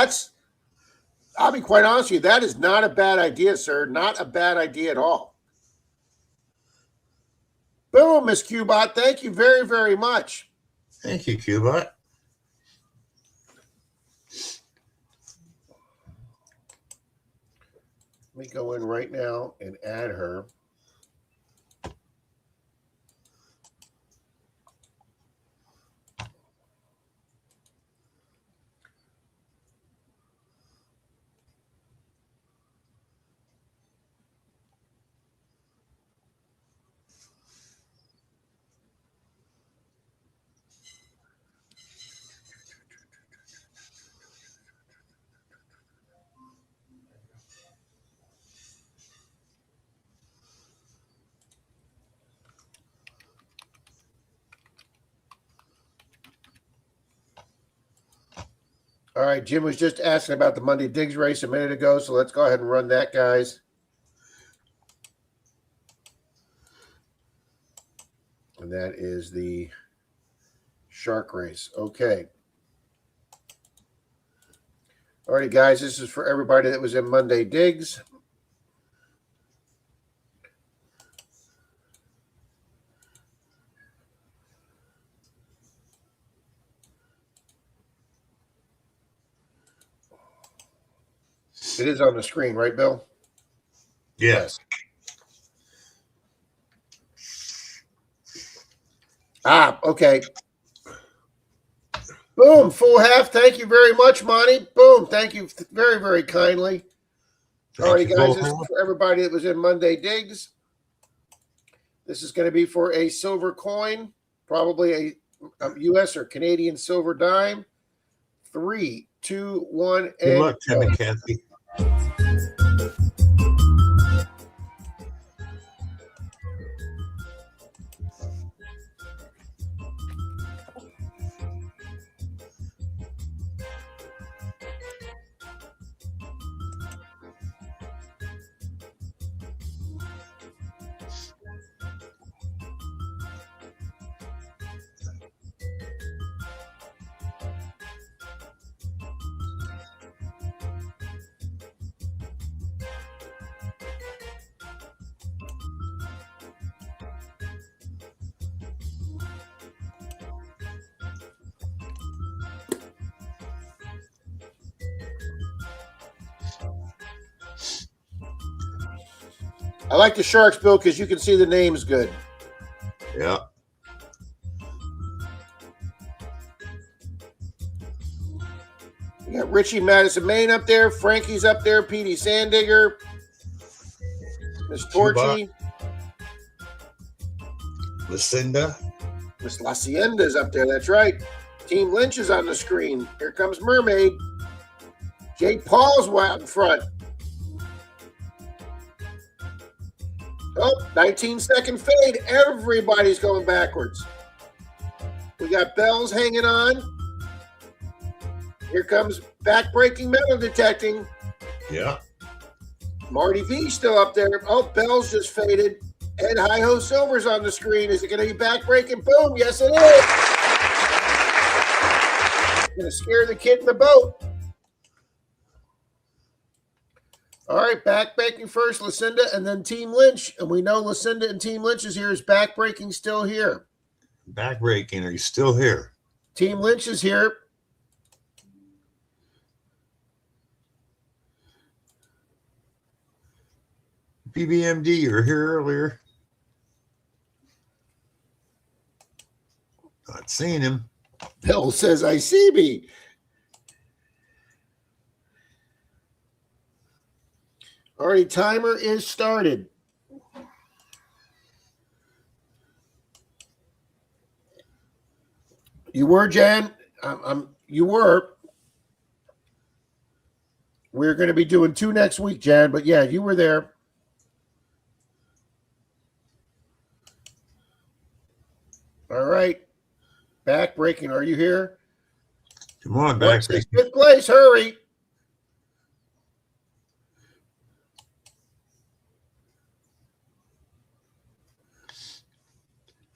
Speaker 2: I'll be quite honest with you, that is not a bad idea, sir. Not a bad idea at all. Boom, Miss Cubot. Thank you very, very much.
Speaker 1: Thank you, Cubot.
Speaker 2: Let me go in right now and add her. All right, Jim was just asking about the Monday Digs race a minute ago, so let's go ahead and run that, guys. And that is the shark race. Okay. All righty, guys, this is for everybody that was in Monday Digs. It is on the screen, right, Bill?
Speaker 1: Yes.
Speaker 2: Okay. Boom, full half. Thank you very much, Monty. Boom, thank you very, very kindly. All right, guys, this is for everybody that was in Monday Digs. This is going to be for a silver coin, probably a U.S. or Canadian silver dime. 3, 2, 1, and
Speaker 1: good luck, Tim and Kathy.
Speaker 2: I like the Sharks, Bill, because you can see the names good.
Speaker 1: Yeah.
Speaker 2: We got Richie Madison Maine up there. Frankie's up there. Petey Sandigger. Miss Torchy.
Speaker 1: Lucinda.
Speaker 2: Miss La Hacienda's up there. That's right. Team Lynch is on the screen. Here comes Mermaid. Jake Paul's out in front. Oh, 19-second fade. Everybody's going backwards. We got Bells hanging on. Here comes back-breaking metal detecting.
Speaker 1: Yeah.
Speaker 2: Marty V still up there. Oh, Bells just faded. Ed Hi-Ho Silver's on the screen. Is it going to be back-breaking? Boom. Yes, it is. Going to scare the kid in the boat. All right, back-breaking first, Lucinda, and then Team Lynch. And we know Lucinda and Team Lynch is here. Is back-breaking still here?
Speaker 1: Back-breaking. Are you still here?
Speaker 2: Team Lynch is here.
Speaker 1: BBMD, you were here earlier. Not seeing him.
Speaker 2: Bill says, I see me. All right, timer is started. You were, Jan? You were. We're going to be doing 2 next week, Jan, but yeah, you were there. All right. Back-breaking. Are you here?
Speaker 1: Come on, back-breaking.
Speaker 2: 5th place. Hurry.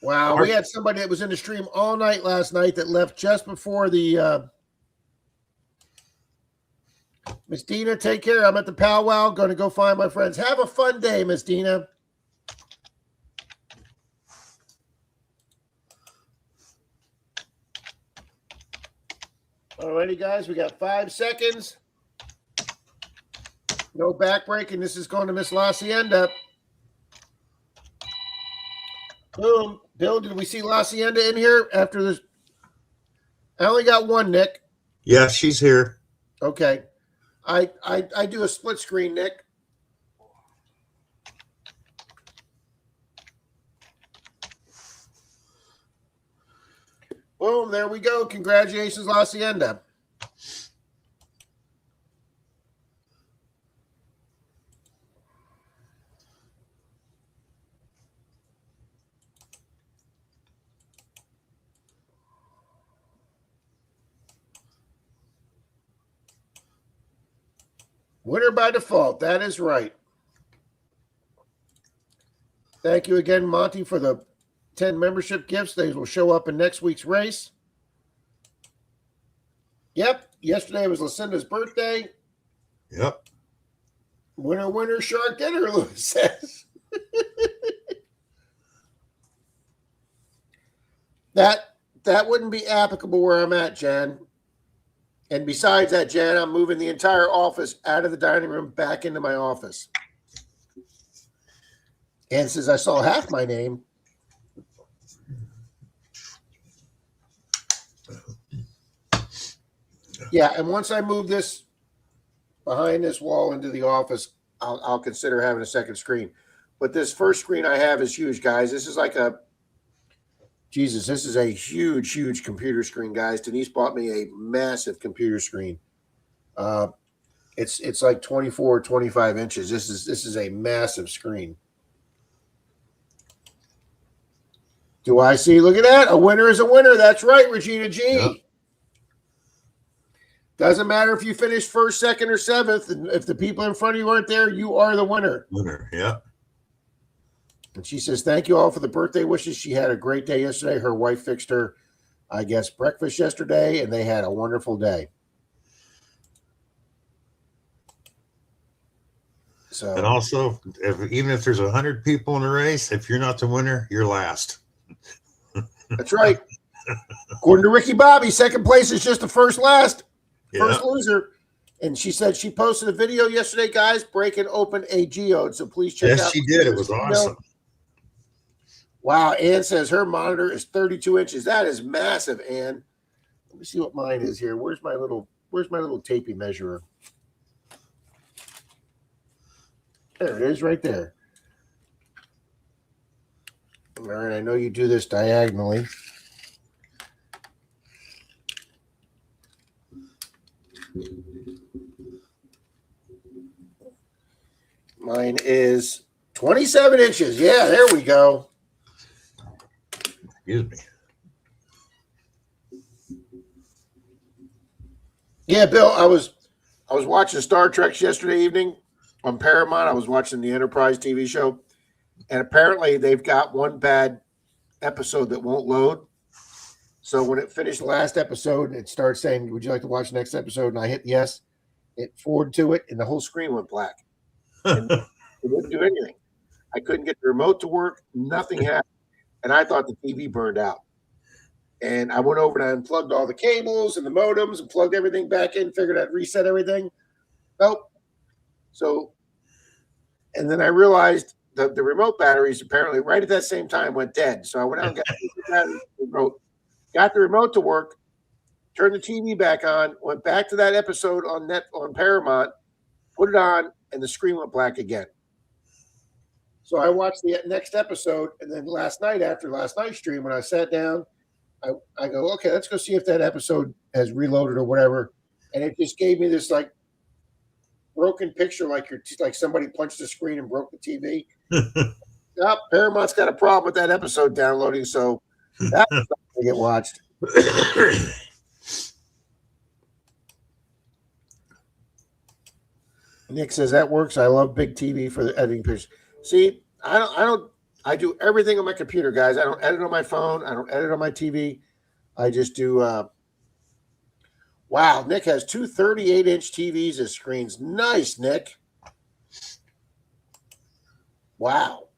Speaker 2: Wow. We had somebody that was in the stream all night last night that left just before the Miss Dina, take care. I'm at the powwow. Going to go find my friends. Have a fun day, Miss Dina. All righty, guys. We got 5 seconds. No backbreaking. This is going to Miss La Hacienda. Boom. Bill, did we see La Hacienda in here after this? I only got one, Nick.
Speaker 1: Yeah, she's here.
Speaker 2: Okay. I do a split screen, Nick. Boom, there we go. Congratulations, La Hacienda. Winner by default. That is right. Thank you again, Monty, for the 10 membership gifts. They will show up in next week's race. Yep. Yesterday was Lucinda's birthday.
Speaker 1: Yep.
Speaker 2: Winner, winner, shark dinner, Lewis says. That wouldn't be applicable where I'm at, Jan. And besides that, Jan, I'm moving the entire office out of the dining room back into my office. And says I saw half my name. Yeah, and once I move this behind this wall into the office, I'll consider having a second screen. But this first screen I have is huge, guys. This is like a Jesus, this is a huge, huge computer screen, guys. Denise bought me a massive computer screen. It's like 24, 25 inches. This is a massive screen. Do I see? Look at that. A winner is a winner. That's right, Regina G. Yep. Doesn't matter if you finish first, second, or seventh. And if the people in front of you aren't there, you are the winner.
Speaker 1: Winner, yeah.
Speaker 2: And she says, thank you all for the birthday wishes. She had a great day yesterday. Her wife fixed her, I guess, breakfast yesterday, and they had a wonderful day. So,
Speaker 1: and also, even if there's 100 people in the race, if you're not the winner, you're last.
Speaker 2: That's right. According to Ricky Bobby, second place is just the first loser. And she said she posted a video yesterday, guys, breaking open a geode. So please check out.
Speaker 1: Yes, she did. It was awesome.
Speaker 2: Wow. Ann says her monitor is 32 inches. That is massive, Ann. Let me see what mine is here. Where's my little tapey measurer? There it is right there. All right, I know you do this diagonally. Mine is 27 inches. Yeah, there we go.
Speaker 1: Excuse me.
Speaker 2: Yeah, Bill, I was watching Star Trek yesterday evening on Paramount. I was watching the Enterprise TV show, and apparently they've got one bad episode that won't load. So when it finished the last episode, it starts saying, "Would you like to watch the next episode?" And I hit yes. It forwarded to it, and the whole screen went black. And it wouldn't do anything. I couldn't get the remote to work. Nothing happened, and I thought the TV burned out. And I went over and I unplugged all the cables and the modems and plugged everything back in, figured I'd reset everything. Nope. So, and then I realized that the remote batteries apparently right at that same time went dead. So I went out and got the remote, got the remote to work, turned the TV back on, went back to that episode on Paramount, put it on, and the screen went black again. So I watched the next episode, and then last night, after last night's stream, when I sat down, I go, okay, let's go see if that episode has reloaded or whatever. And it just gave me this like broken picture, like somebody punched the screen and broke the TV. Paramount's got a problem with that episode downloading, so that's not going to get watched. Nick says that works. I love big TV for the editing pictures. See, I do everything on my computer, guys. I don't edit on my phone. I don't edit on my TV. I just do. Wow, Nick has two 38-inch TVs as screens. Nice, Nick. Wow.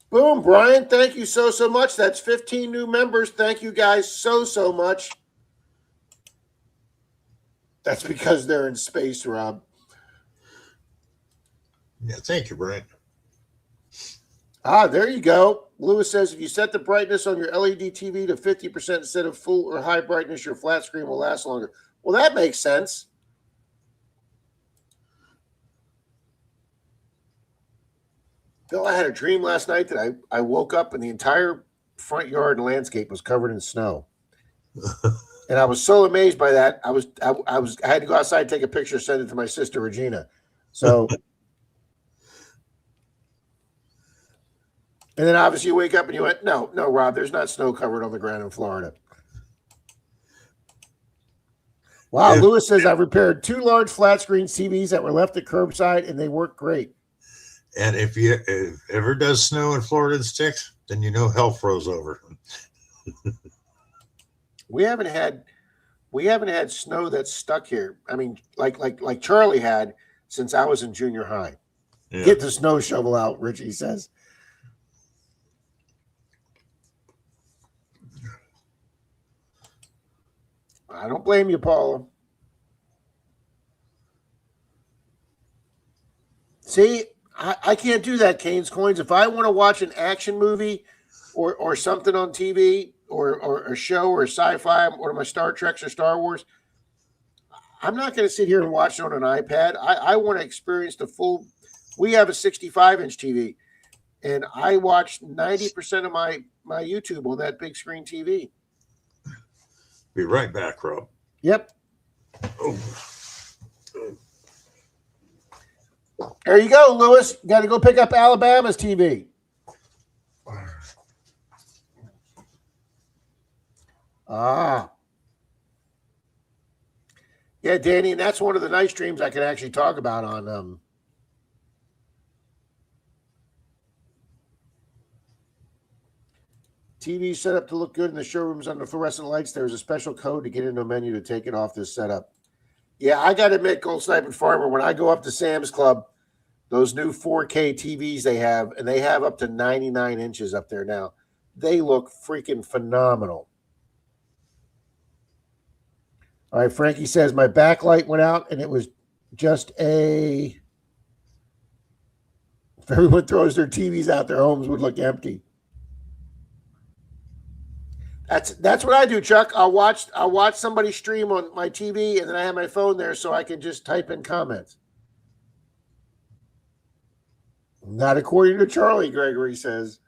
Speaker 2: Boom, Brian. Thank you so much. That's 15 new members. Thank you guys so much. That's because they're in space, Rob.
Speaker 1: Yeah, thank you, Brian.
Speaker 2: There you go. Lewis says if you set the brightness on your LED TV to 50% instead of full or high brightness, your flat screen will last longer. Well, that makes sense. Bill, I had a dream last night that I woke up and the entire front yard and landscape was covered in snow. And I was so amazed by that. I had to go outside and take a picture, send it to my sister Regina. So, and then obviously you wake up and you went, no, Rob, there's not snow covered on the ground in Florida. Wow, Lewis says I've repaired 2 large flat screen TVs that were left at curbside and they work great.
Speaker 1: And if it ever does snow in Florida and sticks, then you know hell froze over.
Speaker 2: We haven't had snow that's stuck here. I mean, like Charlie had since I was in junior high. Yeah. Get the snow shovel out, Richie says. I don't blame you, Paula. See, I can't do that, Kane's Coins. If I want to watch an action movie or something on TV or a show or a sci-fi or my Star Treks or Star Wars, I'm not going to sit here and watch it on an iPad. I want to experience the full. We have a 65-inch TV, and I watch 90% of my YouTube on that big screen TV.
Speaker 1: Be right back, Rob.
Speaker 2: Yep. Oh. There you go, Lewis. Got to go pick up Alabama's TV. Yeah, Danny, and that's one of the nice streams I can actually talk about on TV set up to look good in the showrooms under fluorescent lights. There's a special code to get into a menu to take it off this setup. Yeah, I got to admit, Gold Snipe and Farmer, when I go up to Sam's Club, those new 4K TVs they have, and they have up to 99 inches up there now. They look freaking phenomenal. All right, Frankie says my backlight went out and it was just a... If everyone throws their TVs out, their homes would look empty. That's what I do, Chuck. I'll watch somebody stream on my TV, and then I have my phone there so I can just type in comments. Not according to Charlie, Gregory says.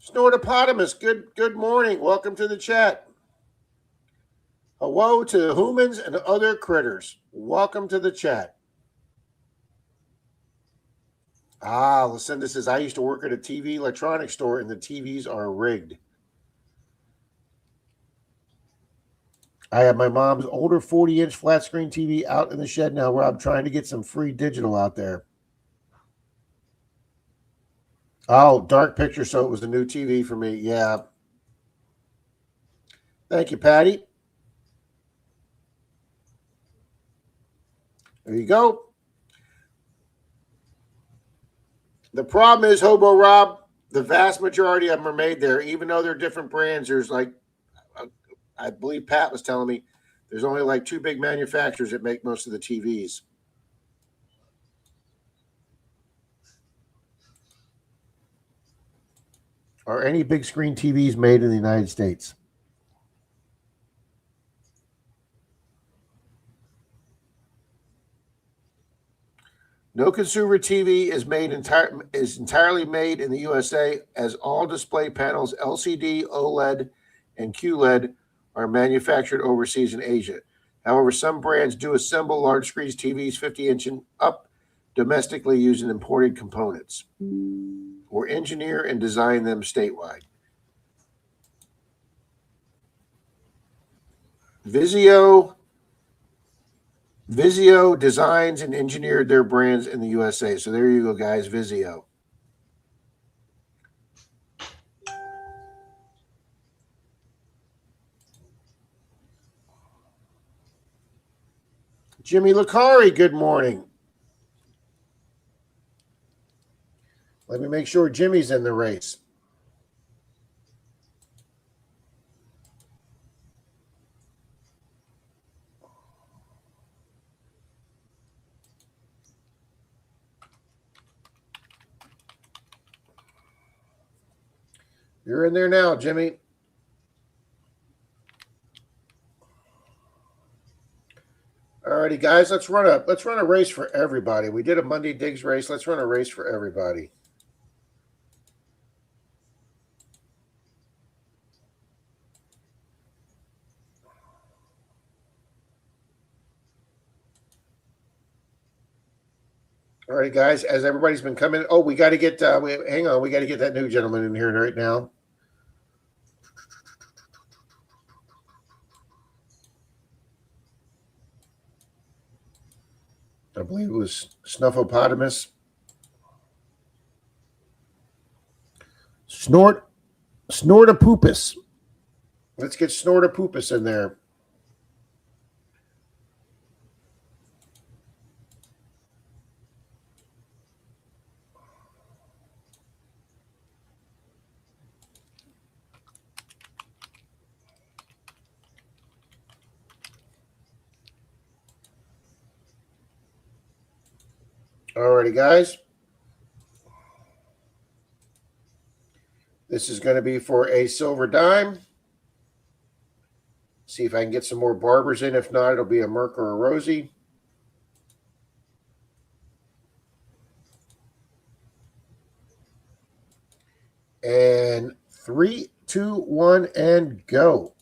Speaker 2: Snortopotamus, good morning. Welcome to the chat. Hello to humans and other critters. Welcome to the chat. Lucinda says, I used to work at a TV electronics store and the TVs are rigged. I have my mom's older 40-inch flat screen TV out in the shed now, Rob, trying to get some free digital out there. Oh, dark picture, so it was a new TV for me. Yeah. Thank you, Patty. There you go. The problem is, Hobo Rob, the vast majority of them are made there, even though they're different brands. There's like, I believe Pat was telling me, there's only like 2 big manufacturers that make most of the TVs. Are any big screen TVs made in the United States? No consumer TV is entirely made in the USA, as all display panels, LCD, OLED, and QLED, are manufactured overseas in Asia. However, some brands do assemble large screen TVs 50-inch and up domestically using imported components, or engineer and design them statewide. Vizio designs and engineered their brands in the USA. So there you go, guys, Vizio. Jimmy Licari, good morning. Let me make sure Jimmy's in the race. You're in there now, Jimmy. All righty, guys, let's run a race for everybody. We did a Monday Digs race. Let's run a race for everybody. All right, guys, as everybody's been coming. Oh, we got to get, hang on. We got to get that new gentleman in here right now. I believe it was Snufflepotamus. Snortopoopus. Let's get Snortopoopus in there. Alrighty, guys. This is going to be for a silver dime. See if I can get some more barbers in. If not, it'll be a Merc or a Rosie. And 3, 2, 1, and go.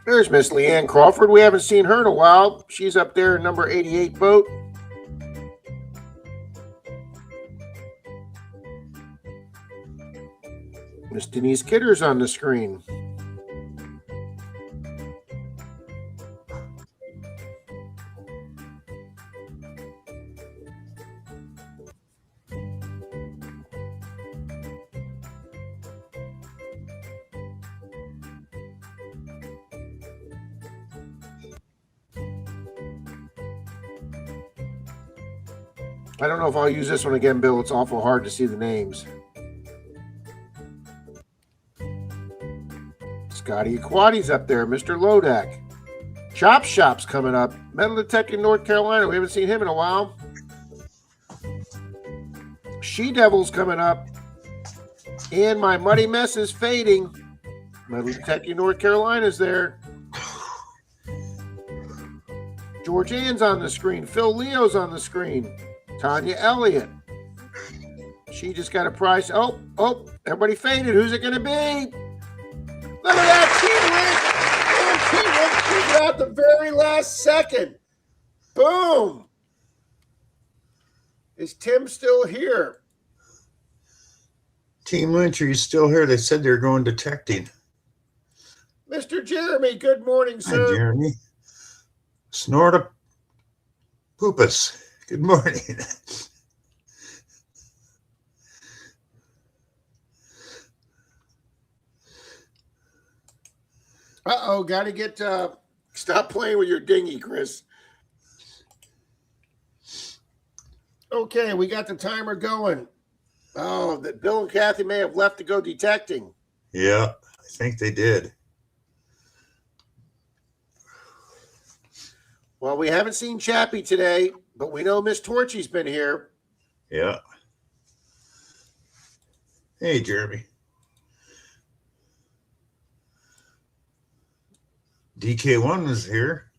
Speaker 2: There's Miss Leanne Crawford. We haven't seen her in a while. She's up there in number 88 boat. Miss Denise Kidder's on the screen. I don't know if I'll use this one again, Bill. It's awful hard to see the names. Scotty Aquati's up there. Mr. Lodak. Chop Shop's coming up. Metal Detecting North Carolina. We haven't seen him in a while. She Devil's coming up. And my muddy mess is fading. Metal Detecting North Carolina's there. George Ann's on the screen. Phil Leo's on the screen. Tanya Elliott. She just got a prize. Oh, everybody faded. Who's it going to be? Look at that. Team went out the very last second. Boom. Is Tim still here?
Speaker 1: Team Lynch, are you still here? They said they're going detecting.
Speaker 2: Mr. Jeremy, good morning, sir.
Speaker 1: Hi, Jeremy. Snorta Poopus. Good morning.
Speaker 2: Uh-oh, got to get stop playing with your dinghy, Chris. Okay, we got the timer going. Oh, that Bill and Kathy may have left to go detecting.
Speaker 1: Yeah, I think they did.
Speaker 2: Well, we haven't seen Chappie today, but we know Miss Torchy's been here.
Speaker 1: Yeah. Hey, Jeremy. DK1 was here.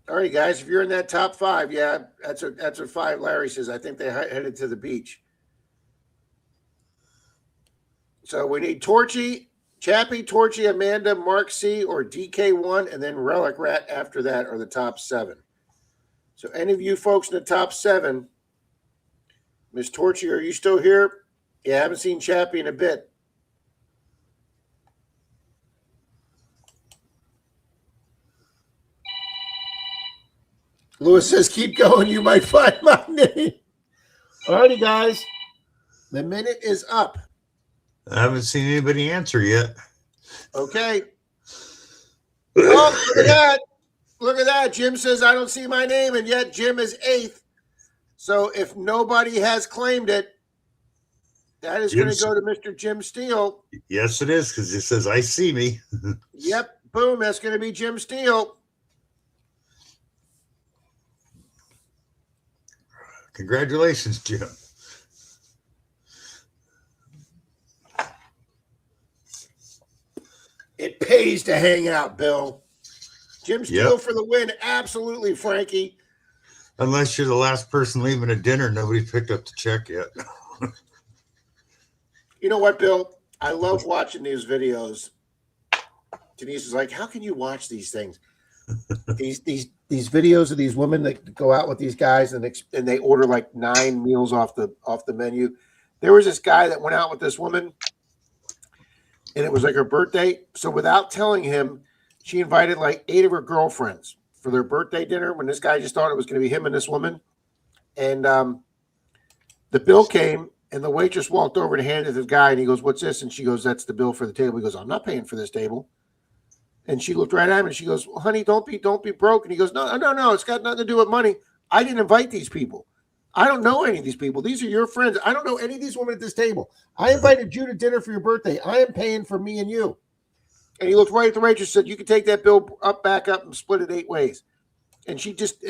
Speaker 2: All right, guys, if you're in that top five, yeah, that's what five Larry says. I think they headed to the beach. So we need Torchy, Chappie, Torchy, Amanda, Mark C, or DK1, and then Relic Rat after that are the top seven. So any of you folks in the top seven, Miss Torchy, are you still here? Yeah, I haven't seen Chappie in a bit. Lewis says, keep going. You might find my name. All righty, guys. The minute is up.
Speaker 1: I haven't seen anybody answer yet.
Speaker 2: Okay. Oh, look at that. Look at that. Jim says, I don't see my name, and yet Jim is 8th. So if nobody has claimed it, that is going to go to Mr. Jim Steele.
Speaker 1: Yes, it is, because it says, I see me.
Speaker 2: Yep. Boom. That's going to be Jim Steele.
Speaker 1: Congratulations, Jim.
Speaker 2: It pays to hang out, Bill. Jim Steele
Speaker 1: Yep.
Speaker 2: for the win. Absolutely, Frankie.
Speaker 1: Unless you're the last person leaving a dinner, nobody's picked up the check yet.
Speaker 2: You know what, Bill? I love watching these videos. Denise is like, how can you watch these things? These videos of these women that go out with these guys and they order like 9 meals off the menu. There was this guy that went out with this woman, and it was like her birthday. So without telling him, she invited like 8 of her girlfriends for their birthday dinner when this guy just thought it was going to be him and this woman. And the bill came, and the waitress walked over and handed it to the guy, and he goes, what's this? And she goes, that's the bill for the table. He goes, I'm not paying for this table. And she looked right at him and she goes, well, honey, don't be broke. And he goes, no. It's got nothing to do with money. I didn't invite these people. I don't know any of these people. These are your friends. I don't know any of these women at this table. I invited you to dinner for your birthday. I am paying for me and you. And he looked right at the waitress and said, you can take that bill back up and split it 8 ways. And she just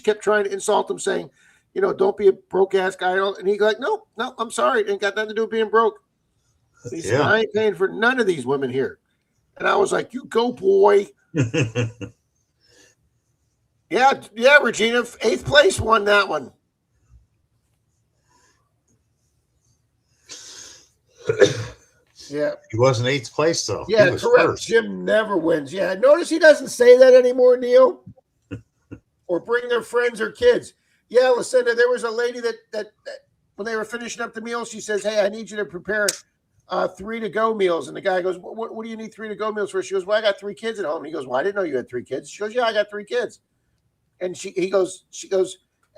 Speaker 2: kept trying to insult him, saying, you know, don't be a broke ass guy. And he's like, no, I'm sorry. It ain't got nothing to do with being broke. He said, I ain't paying for none of these women here. And I was like, you go, boy. Yeah, Regina, 8th place won that one. Yeah.
Speaker 1: He wasn't 8th place, though.
Speaker 2: Yeah,
Speaker 1: He was
Speaker 2: correct.
Speaker 1: first.
Speaker 2: Jim never wins. Yeah. Notice he doesn't say that anymore, Neil. Or bring their friends or kids. Yeah, Lucinda, there was a lady that when they were finishing up the meal, she says, "Hey, I need you to prepare 3 to-go meals." And the guy goes, what do you need 3 to-go meals for? She goes, "Well, I got 3 kids at home." And he goes, "Well, I didn't know you had 3 kids." She goes, "Yeah, I got 3 kids." And she goes,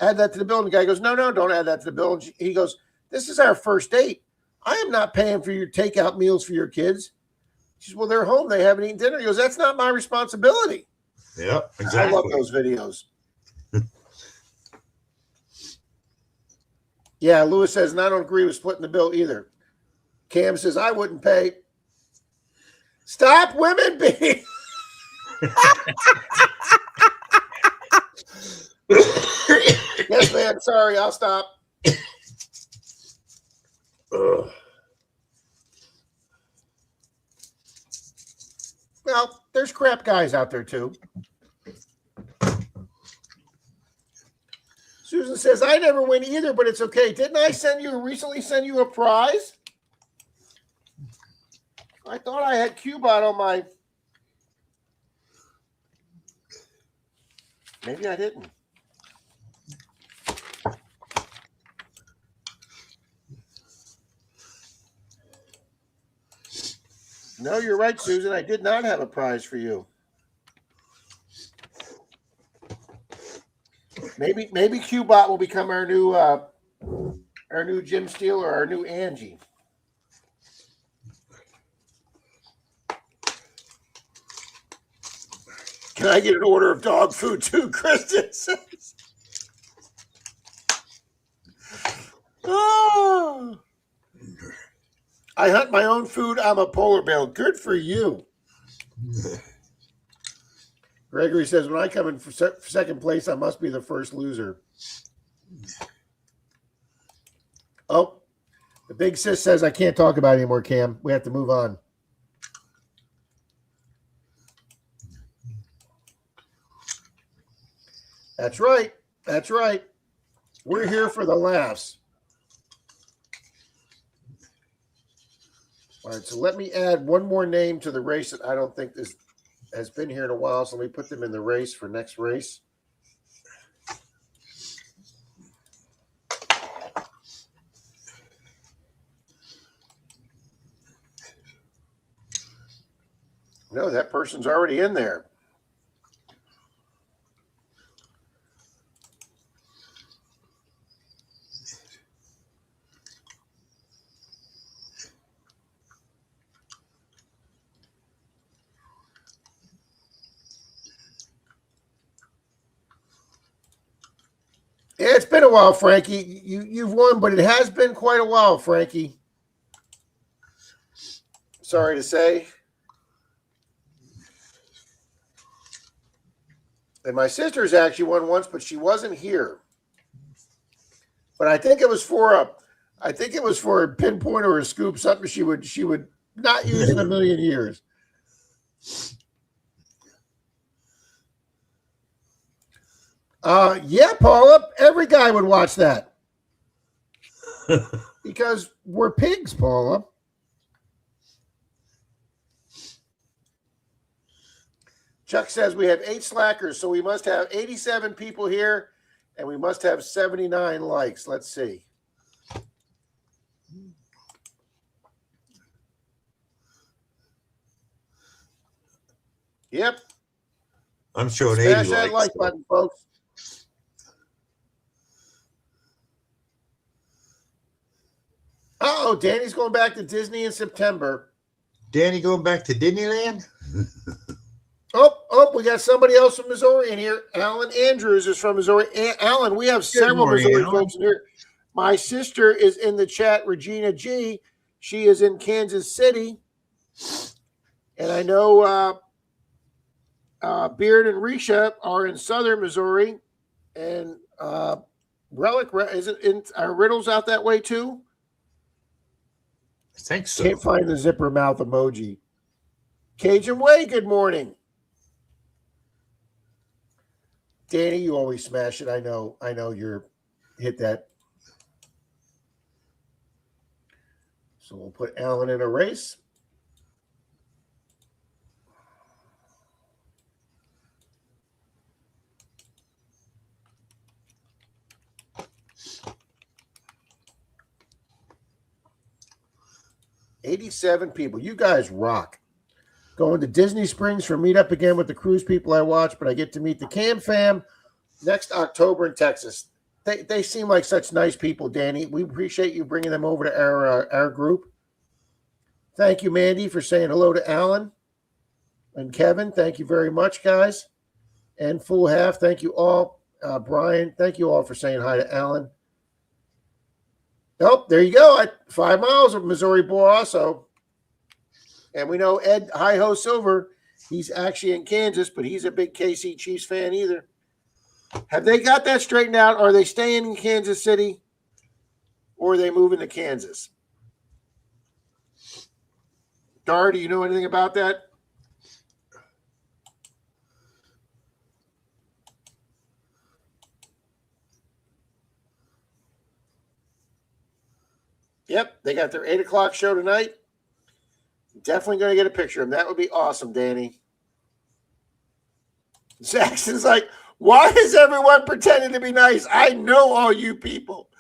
Speaker 2: "Add that to the bill." And the guy goes, "No, don't add that to the bill." And he goes, "This is our first date. I am not paying for your takeout meals for your kids." She says, "Well, they're home. They haven't eaten dinner." He goes, "That's not my responsibility."
Speaker 1: Yep,
Speaker 2: I
Speaker 1: exactly.
Speaker 2: love those videos. Yeah, Lewis says, and I don't agree with splitting the bill either. Cam says, I wouldn't pay. Stop women being. Yes, man. Sorry, I'll stop. Ugh. Well, there's crap guys out there too. Susan says, I never win either, but it's okay. Didn't I recently send you a prize? I thought I had Cubot on my. Maybe I didn't. No, you're right, Susan. I did not have a prize for you. Maybe Cubot will become our new Jim Steele or our new Angie. Can I get an order of dog food too, Kristen says. Oh. I hunt my own food. I'm a polar bear. Good for you. Gregory says, when I come in for second place, I must be the first loser. Oh, the big sis says I can't talk about it anymore, Cam. We have to move on. That's right. That's right. We're here for the laughs. All right, so let me add one more name to the race that I don't think has been here in a while. So let me put them in the race for next race. No, that person's already in there. Yeah, it's been a while, Frankie. You've won, but it has been quite a while, Frankie. Sorry to say. And my sister's actually won once, but she wasn't here. But I think it was for a pinpoint or a scoop, something she would not use in a million years. Yeah, Paula, every guy would watch that. Because we're pigs, Paula. Chuck says we have 8 slackers, so we must have 87 people here, and we must have 79 likes. Let's see. Yep.
Speaker 1: I'm showing
Speaker 2: Smash
Speaker 1: 80
Speaker 2: that
Speaker 1: likes.
Speaker 2: like button, folks. Uh-oh, Danny's going back to Disney in September.
Speaker 1: Danny going back to Disneyland?
Speaker 2: Oh, we got somebody else from Missouri in here. Alan Andrews is from Missouri. Alan, we have several
Speaker 1: morning,
Speaker 2: Missouri
Speaker 1: Alan.
Speaker 2: folks in here. My sister is in the chat, Regina G. She is in Kansas City. And I know Beard and Risha are in southern Missouri. And Relic, is it in Riddles out that way too?
Speaker 1: I think so.
Speaker 2: Can't find the zipper mouth emoji. Cajun Way, good morning. Danny, you always smash it. I know you're hit that. So we'll put Alan in a race. $87 people. You guys rock. Going to Disney Springs for meetup again with the cruise people I watch, but I get to meet the Cam fam next October in Texas. They seem like such nice people, Danny. We appreciate you bringing them over to our group. Thank you, Mandy, for saying hello to Alan and Kevin. Thank you very much, guys. And Full Half, thank you all. Brian, thank you all for saying hi to Alan. Oh, there you go. 5 miles of Missouri Boy also. And we know Ed Hi-Ho Silver, he's actually in Kansas, but he's a big KC Chiefs fan either. Have they got that straightened out? Are they staying in Kansas City or are they moving to Kansas? Dar, do you know anything about that? Yep, they got their 8 o'clock show tonight. Definitely going to get a picture of them. That would be awesome, Danny. Jackson's like, why is everyone pretending to be nice? I know all you people.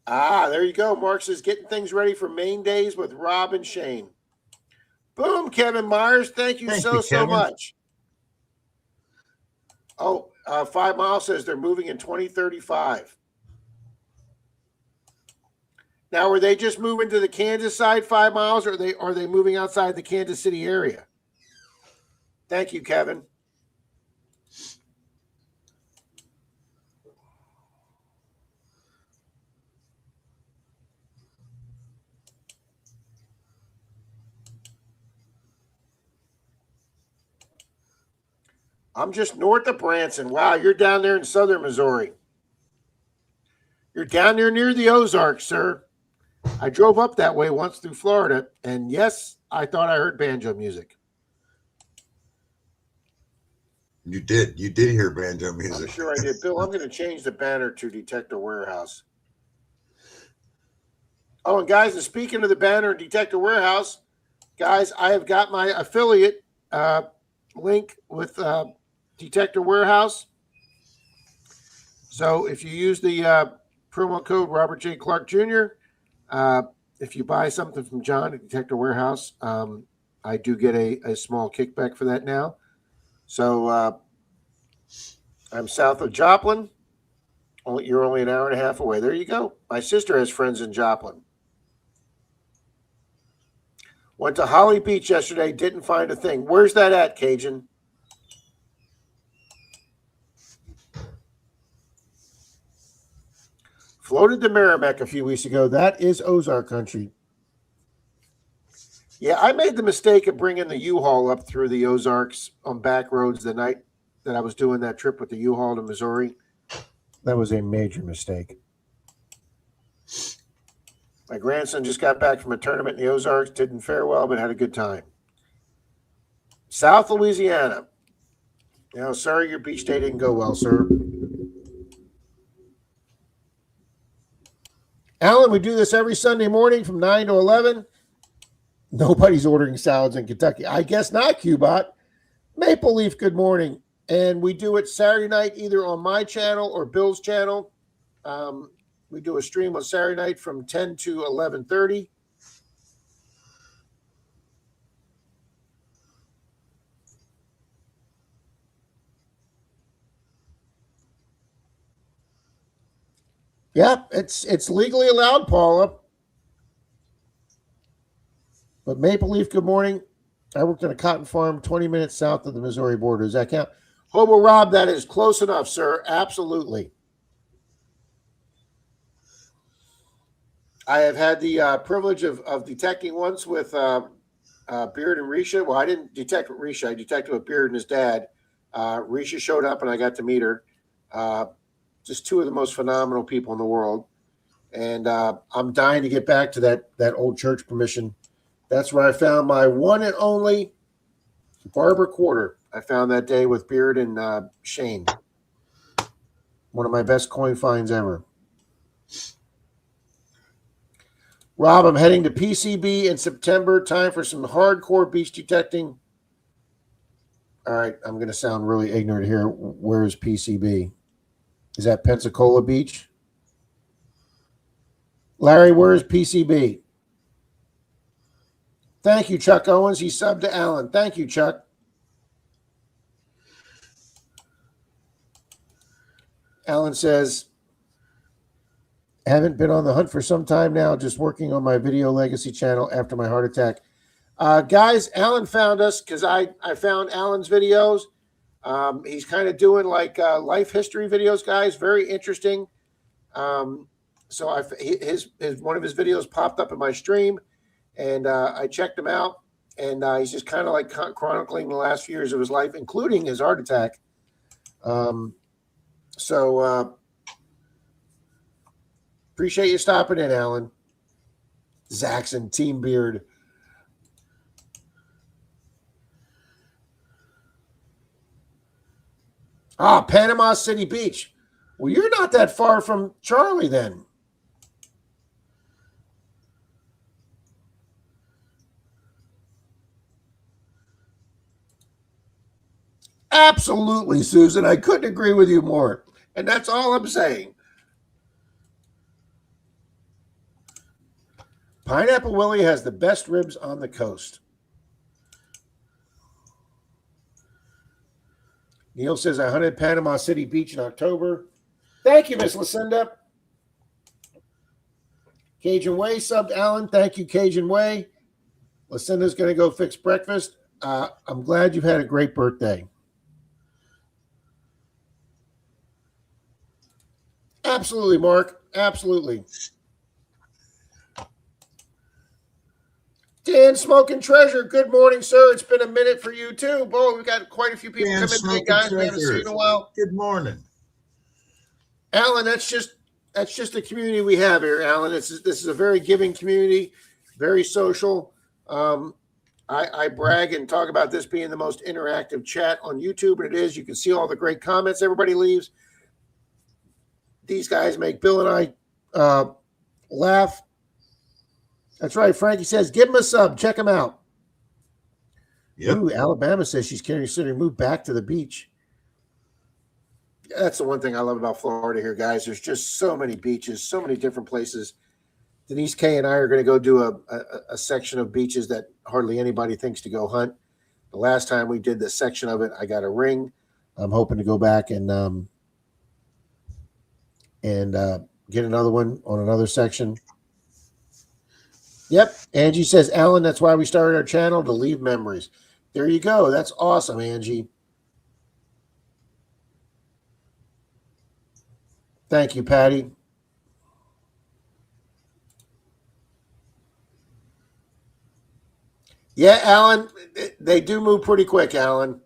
Speaker 2: There you go. Mark says, getting things ready for main days with Rob and Shane. Boom, Kevin Myers. Thank you so much. Oh, 5 Miles says they're moving in 2035. Now, were they just moving to the Kansas side 5 miles, or are they moving outside the Kansas City area? Thank you, Kevin. I'm just north of Branson. Wow, you're down there in southern Missouri. You're down there near the Ozarks, sir. I drove up that way once through Florida, and yes, I thought I heard banjo music.
Speaker 1: You did. You did hear banjo music.
Speaker 2: I'm sure I did. Bill, I'm going to change the banner to Detector Warehouse. Oh, and guys, and speaking of the banner in Detector Warehouse, guys, I have got my affiliate link with Detector Warehouse. So if you use the promo code Robert J. Clark Jr., if you buy something from John at Detector Warehouse, I do get a small kickback for that now. So I'm south of Joplin. You're only an hour and a half away. There you go. My sister has friends in Joplin. Went to Holly Beach yesterday. Didn't find a thing. Where's that at, Cajun? Floated to Merrimack a few weeks ago. That is Ozark country. Yeah, I made the mistake of bringing the U-Haul up through the Ozarks on back roads the night that I was doing that trip with the U-Haul to Missouri. That was a major mistake. My grandson just got back from a tournament in the Ozarks. Didn't fare well, but had a good time. South Louisiana. Sorry your beach day didn't go well, sir. Alan, we do this every Sunday morning from 9 to 11. Nobody's ordering salads in Kentucky. I guess not, Cubot. Maple Leaf, good morning. And we do it Saturday night either on my channel or Bill's channel. We do a stream on Saturday night from 10 to 11:30. Yeah, it's legally allowed, Paula. But Maple Leaf, good morning. I worked on a cotton farm 20 minutes south of the Missouri border. Does that count? Hobo Rob, that is close enough, sir. Absolutely. I have had the privilege of detecting once with Beard and Risha. Well, I didn't detect with Risha. I detected with Beard and his dad. Risha showed up, and I got to meet her. Just two of the most phenomenal people in the world. And I'm dying to get back to that old church permission. That's where I found my one and only barber quarter. I found that day with Beard and Shane. One of my best coin finds ever. Rob, I'm heading to PCB in September. Time for some hardcore beach detecting. All right, I'm going to sound really ignorant here. Where is PCB? Is that Pensacola Beach? Larry, where is PCB? Thank you, Chuck Owens. He subbed to Alan. Thank you, Chuck. Alan says, haven't been on the hunt for some time now, just working on my video legacy channel after my heart attack. Guys, Alan found us because I found Alan's videos. He's kind of doing like life history videos, guys. Very interesting. So his one of his videos popped up in my stream, and I checked him out. And he's just kind of like chronicling the last few years of his life, including his heart attack. So appreciate you stopping in, Alan. Zaxxon, Team Beard. Panama City Beach. Well, you're not that far from Charlie then. Absolutely, Susan. I couldn't agree with you more. And that's all I'm saying. Pineapple Willie has the best ribs on the coast. Neil says, I hunted Panama City Beach in October. Thank you, Miss Lucinda. Cajun Way subbed Alan. Thank you, Cajun Way. Lucinda's going to go fix breakfast. I'm glad you've had a great birthday. Absolutely, Mark. Absolutely. Dan Smoking Treasure, good morning, sir. It's been a minute for you, too. Boy, we've got quite a few people coming today, guys. We haven't seen in a while.
Speaker 1: Good morning.
Speaker 2: Alan, that's just the community we have here, Alan. This is a very giving community, very social. I brag and talk about this being the most interactive chat on YouTube, and it is. You can see all the great comments everybody leaves. These guys make Bill and I laugh. That's right. Frankie says, give him a sub. Check him out.
Speaker 1: Yep.
Speaker 2: Ooh, Alabama says she's considering move back to the beach. That's the one thing I love about Florida here, guys. There's just so many beaches, so many different places. Denise K and I are going to go do a section of beaches that hardly anybody thinks to go hunt. The last time we did this section of it, I got a ring. I'm hoping to go back and get another one on another section. Yep. Angie says, Alan, that's why we started our channel, to leave memories. There you go. That's awesome, Angie. Thank you, Patty. Yeah, Alan, they do move pretty quick, Alan.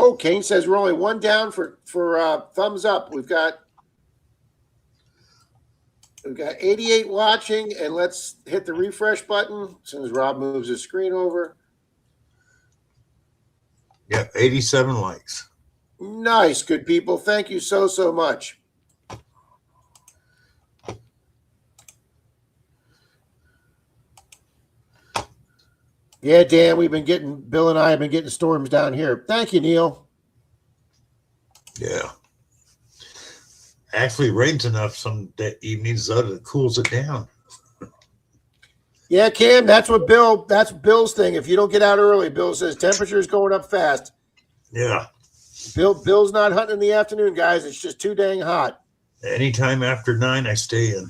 Speaker 2: Oh, Kane says we're only one down for thumbs up. We've got 88 watching, and let's hit the refresh button as soon as Rob moves his screen over.
Speaker 1: Yep, 87 likes.
Speaker 2: Nice, good people. Thank you so much. Yeah, Dan, Bill and I have been getting storms down here. Thank you, Neil.
Speaker 1: Yeah. Actually, rains enough some evenings that it cools it down.
Speaker 2: Yeah, Cam, that's Bill's thing. If you don't get out early, Bill says temperature's going up fast.
Speaker 1: Yeah.
Speaker 2: Bill's not hunting in the afternoon, guys. It's just too dang hot.
Speaker 1: Anytime after 9, I stay in.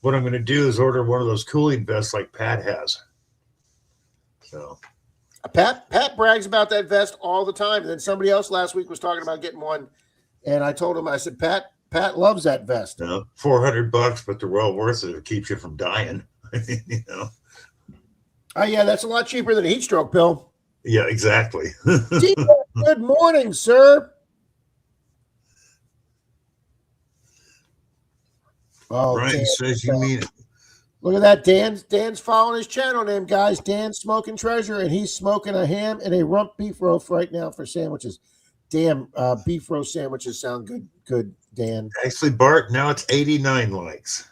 Speaker 1: What I'm going to do is order one of those cooling vests like Pat has. So,
Speaker 2: Pat brags about that vest all the time. And then somebody else last week was talking about getting one, and I told him, I said, Pat loves that vest.
Speaker 1: $400, but they're well worth it. It keeps you from dying. You know.
Speaker 2: Oh yeah, that's a lot cheaper than a heat stroke, Bill.
Speaker 1: Yeah, exactly.
Speaker 2: Good morning, sir. Oh,
Speaker 1: Brian says you mean it.
Speaker 2: Look at that. Dan's following his channel name, guys. Dan's Smoking Treasure, and he's smoking a ham and a rump beef roast right now for sandwiches. Damn, beef roast sandwiches sound good, Dan.
Speaker 1: Actually, Bart, now it's 89 likes.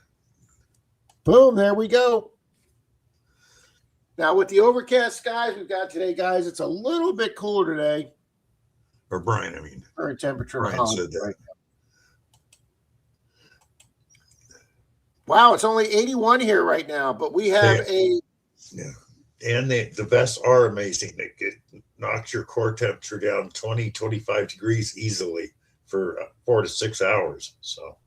Speaker 2: Boom, there we go. Now, with the overcast skies we've got today, guys, it's a little bit cooler today.
Speaker 1: Or Brian, I mean.
Speaker 2: Current temperature.
Speaker 1: Brian said that.
Speaker 2: Right. Wow, it's only 81 here right now, but we have
Speaker 1: Yeah. And the vests are amazing. It knocks your core temperature down 20, 25 degrees easily for 4 to 6 hours. So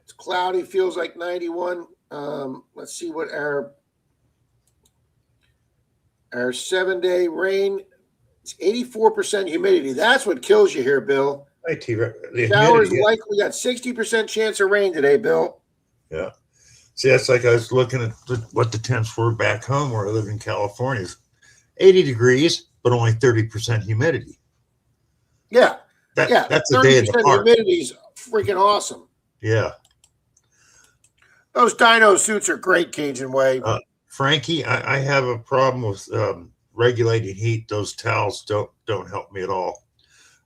Speaker 2: it's cloudy, feels like 91. Let's see what our 7-day rain. It's 84% humidity. That's what kills you here, Bill. Showers likely. We got 60% chance of rain today, Bill.
Speaker 1: Yeah. See, that's like I was looking at what the temps were back home where I live in California. It's 80 degrees, but only 30% humidity.
Speaker 2: Yeah.
Speaker 1: That's a day in the park.
Speaker 2: Humidity is freaking awesome.
Speaker 1: Yeah.
Speaker 2: Those dino suits are great, Cajun Way.
Speaker 1: Frankie, I have a problem with regulating heat. Those towels don't help me at all.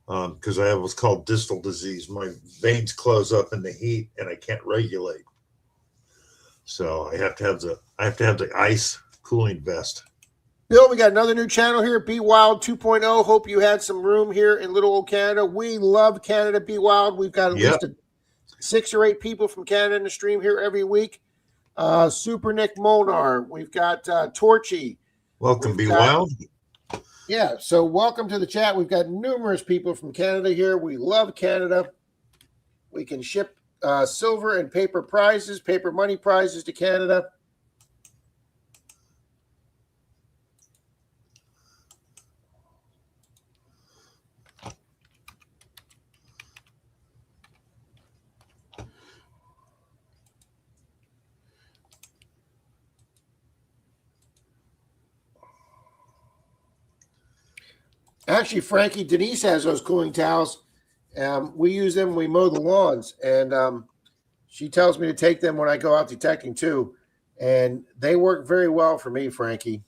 Speaker 1: Because I have what's called distal disease. My veins close up in the heat, and I can't regulate. So I have to have the ice cooling vest.
Speaker 2: Bill, we got another new channel here, Be Wild 2.0. Hope you had some room here in little old Canada. We love Canada. Be Wild. We've got at least 6 or 8 people from Canada in the stream here every week. Super Nick Molnar. We've got Torchy.
Speaker 1: Welcome, Be Wild.
Speaker 2: Yeah, so welcome to the chat. We've got numerous people from Canada here. We love Canada. We can ship silver and paper money prizes to Canada. Actually, Frankie, Denise has those cooling towels. We use them when we mow the lawns, and she tells me to take them when I go out detecting too, and they work very well for me, Frankie.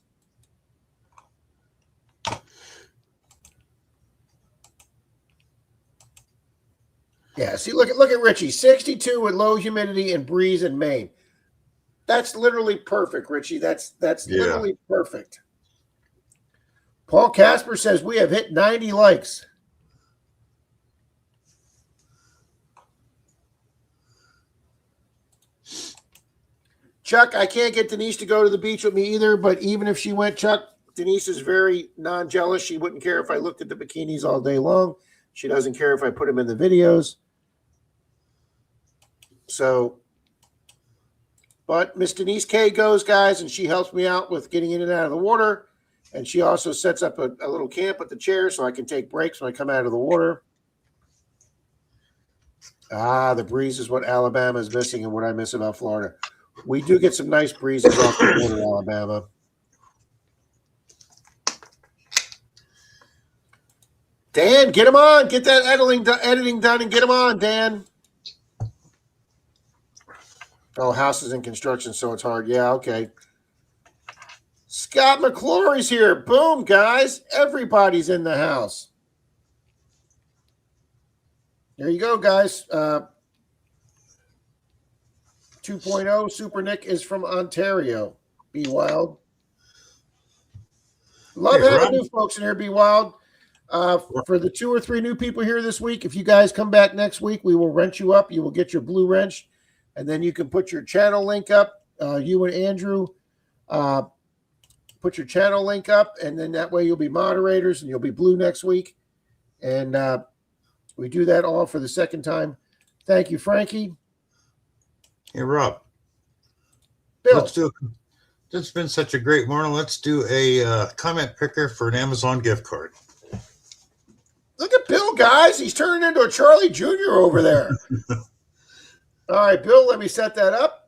Speaker 2: Yeah, see, look at Richie, 62 with low humidity and breeze in Maine. That's literally perfect, Richie. That's literally perfect. Paul Casper says we have hit 90 likes. Chuck, I can't get Denise to go to the beach with me either, but even if she went, Chuck, Denise is very non-jealous. She wouldn't care if I looked at the bikinis all day long. She doesn't care if I put them in the videos. So, but Miss Denise K goes, guys, and she helps me out with getting in and out of the water. And she also sets up a little camp with the chair so I can take breaks when I come out of the water. The breeze is what Alabama is missing and what I miss about Florida. We do get some nice breezes off the water, Alabama. Dan, get him on. Get that editing done and get him on, Dan. Oh, house is in construction, so it's hard. Yeah, okay. Scott McClory's here. Boom, guys. Everybody's in the house. There you go, guys. 2.0 Super Nick is from Ontario. Be Wild. Love having new folks in here. Be Wild. For the 2 or 3 new people here this week, if you guys come back next week, we will wrench you up. You will get your blue wrench, and then you can put your channel link up. You and Andrew put your channel link up, and then that way you'll be moderators and you'll be blue next week. And we do that all for the second time. Thank you, Frankie.
Speaker 1: Hey, Rob.
Speaker 2: Bill.
Speaker 1: It's been such a great morning. Let's do a comment picker for an Amazon gift card.
Speaker 2: Look at Bill, guys. He's turning into a Charlie Jr. over there. All right, Bill, let me set that up.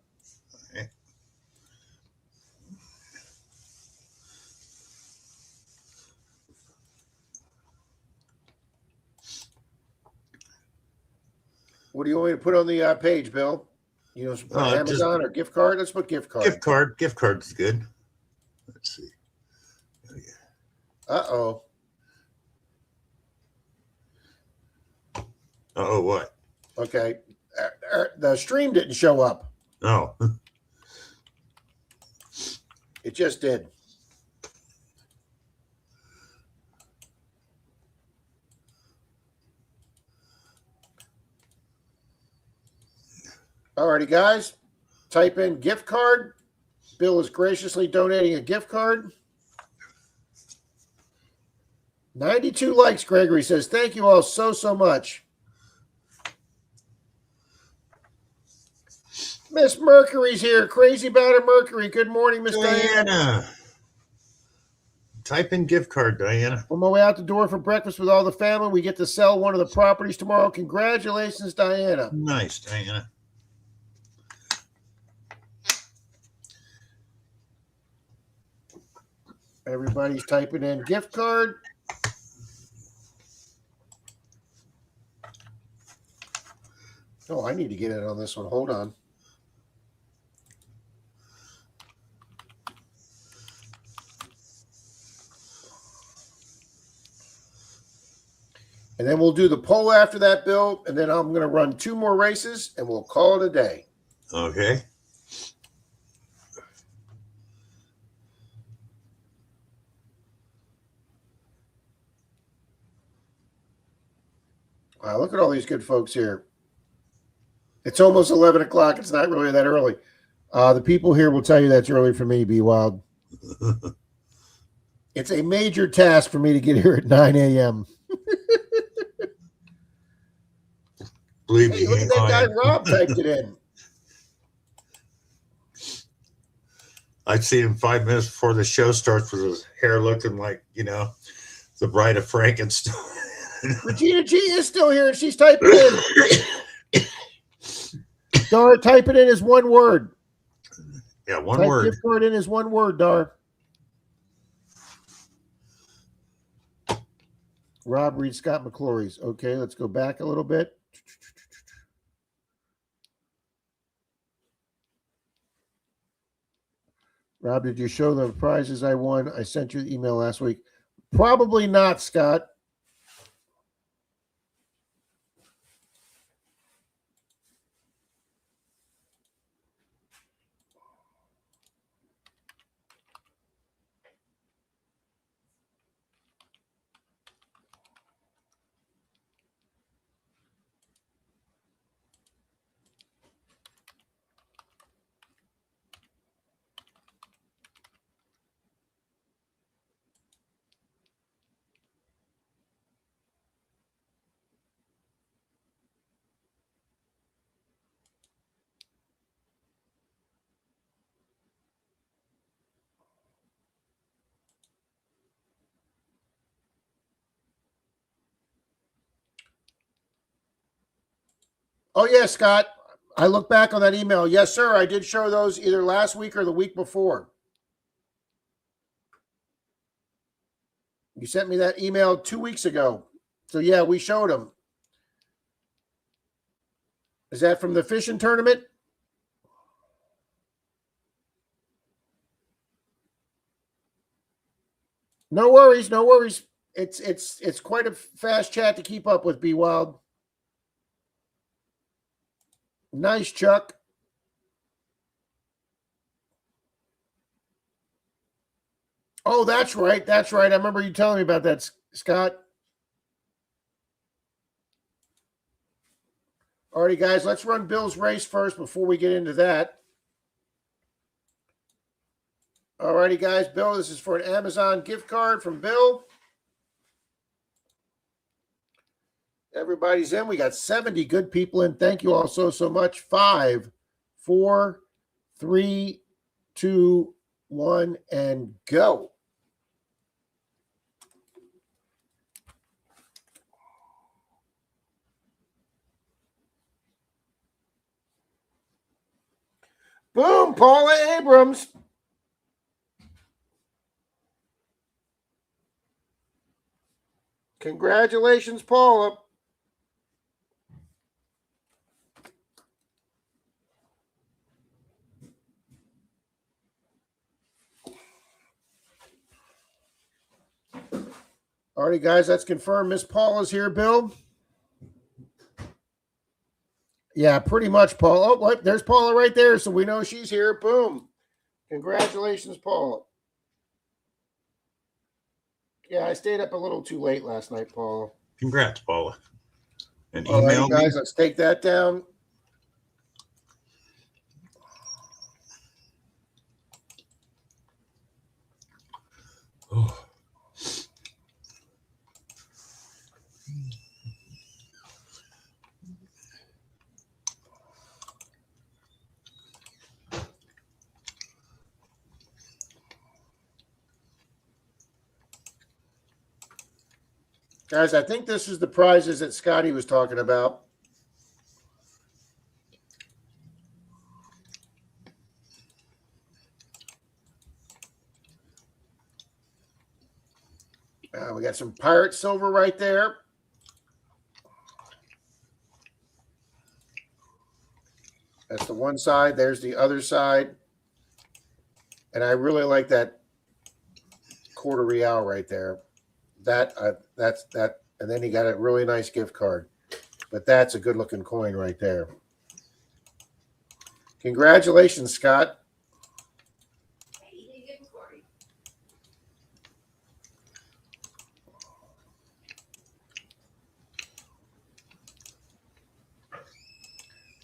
Speaker 2: What do you want me to put on the page, Bill? You know, put Amazon or gift card? Let's put gift card.
Speaker 1: Gift card. Gift card's good. Let's see.
Speaker 2: Uh-oh.
Speaker 1: Uh-oh, what?
Speaker 2: Okay. The stream didn't show up.
Speaker 1: Oh.
Speaker 2: It just did. Alrighty, guys. Type in gift card. Bill is graciously donating a gift card. 92 likes, Gregory says. Thank you all so much. Miss Mercury's here. Crazy about her, Mercury. Good morning, Miss Diana.
Speaker 1: Type in gift card, Diana.
Speaker 2: On my way out the door for breakfast with all the family, we get to sell one of the properties tomorrow. Congratulations, Diana.
Speaker 1: Nice, Diana.
Speaker 2: Everybody's typing in gift card. Oh, I need to get in on this one. Hold on. And then we'll do the poll after that, Bill. And then I'm going to run 2 more races, and we'll call it a day.
Speaker 1: Okay.
Speaker 2: Wow, look at all these good folks here. It's almost 11 o'clock. It's not really that early. The people here will tell you that's early for me, Be Wild. It's a major task for me to get here at 9 a.m.
Speaker 1: Believe me,
Speaker 2: Hey, look at that guy Rob typed it in.
Speaker 1: I'd seen him 5 minutes before the show starts with his hair looking like, the Bride of Frankenstein.
Speaker 2: Regina G is still here, and she's typing in. Dar, type it in as one word.
Speaker 1: Yeah, one word.
Speaker 2: Gift card in as one word, Dar. Rob reads Scott McClory's. Okay, let's go back a little bit. Rob, did you show the prizes I won? I sent you the email last week. Probably not, Scott. Oh, yeah, Scott. I look back on that email. Yes, sir. I did show those either last week or the week before. You sent me that email 2 weeks ago. So, yeah, we showed them. Is that from the fishing tournament? No worries. No worries. It's quite a fast chat to keep up with, Be Wild. Nice, Chuck. Oh, that's right. That's right. I remember you telling me about that, Scott. Alrighty, guys, let's run Bill's race first before we get into that. Alrighty, guys, Bill, this is for an Amazon gift card from Bill. Everybody's in. We got 70 good people in. Thank you all so much. 5, 4, 3, 2, 1, and go. Boom, Paula Abrams. Congratulations, Paula. All right, guys, that's confirmed. Miss Paula's here, Bill. Yeah, pretty much, Paula. Oh, there's Paula right there, so we know she's here. Boom. Congratulations, Paula. Yeah, I stayed up a little too late last night, Paula.
Speaker 1: Congrats, Paula. And
Speaker 2: All
Speaker 1: email
Speaker 2: righty, guys,
Speaker 1: me.
Speaker 2: let's take that down.
Speaker 1: Oh.
Speaker 2: Guys, I think this is the prizes that Scotty was talking about. We got some pirate silver right there. That's the one side. There's the other side. And I really like that quarter real right there. That's that. And then he got a really nice gift card. But that's a good looking coin right there. Congratulations, Scott.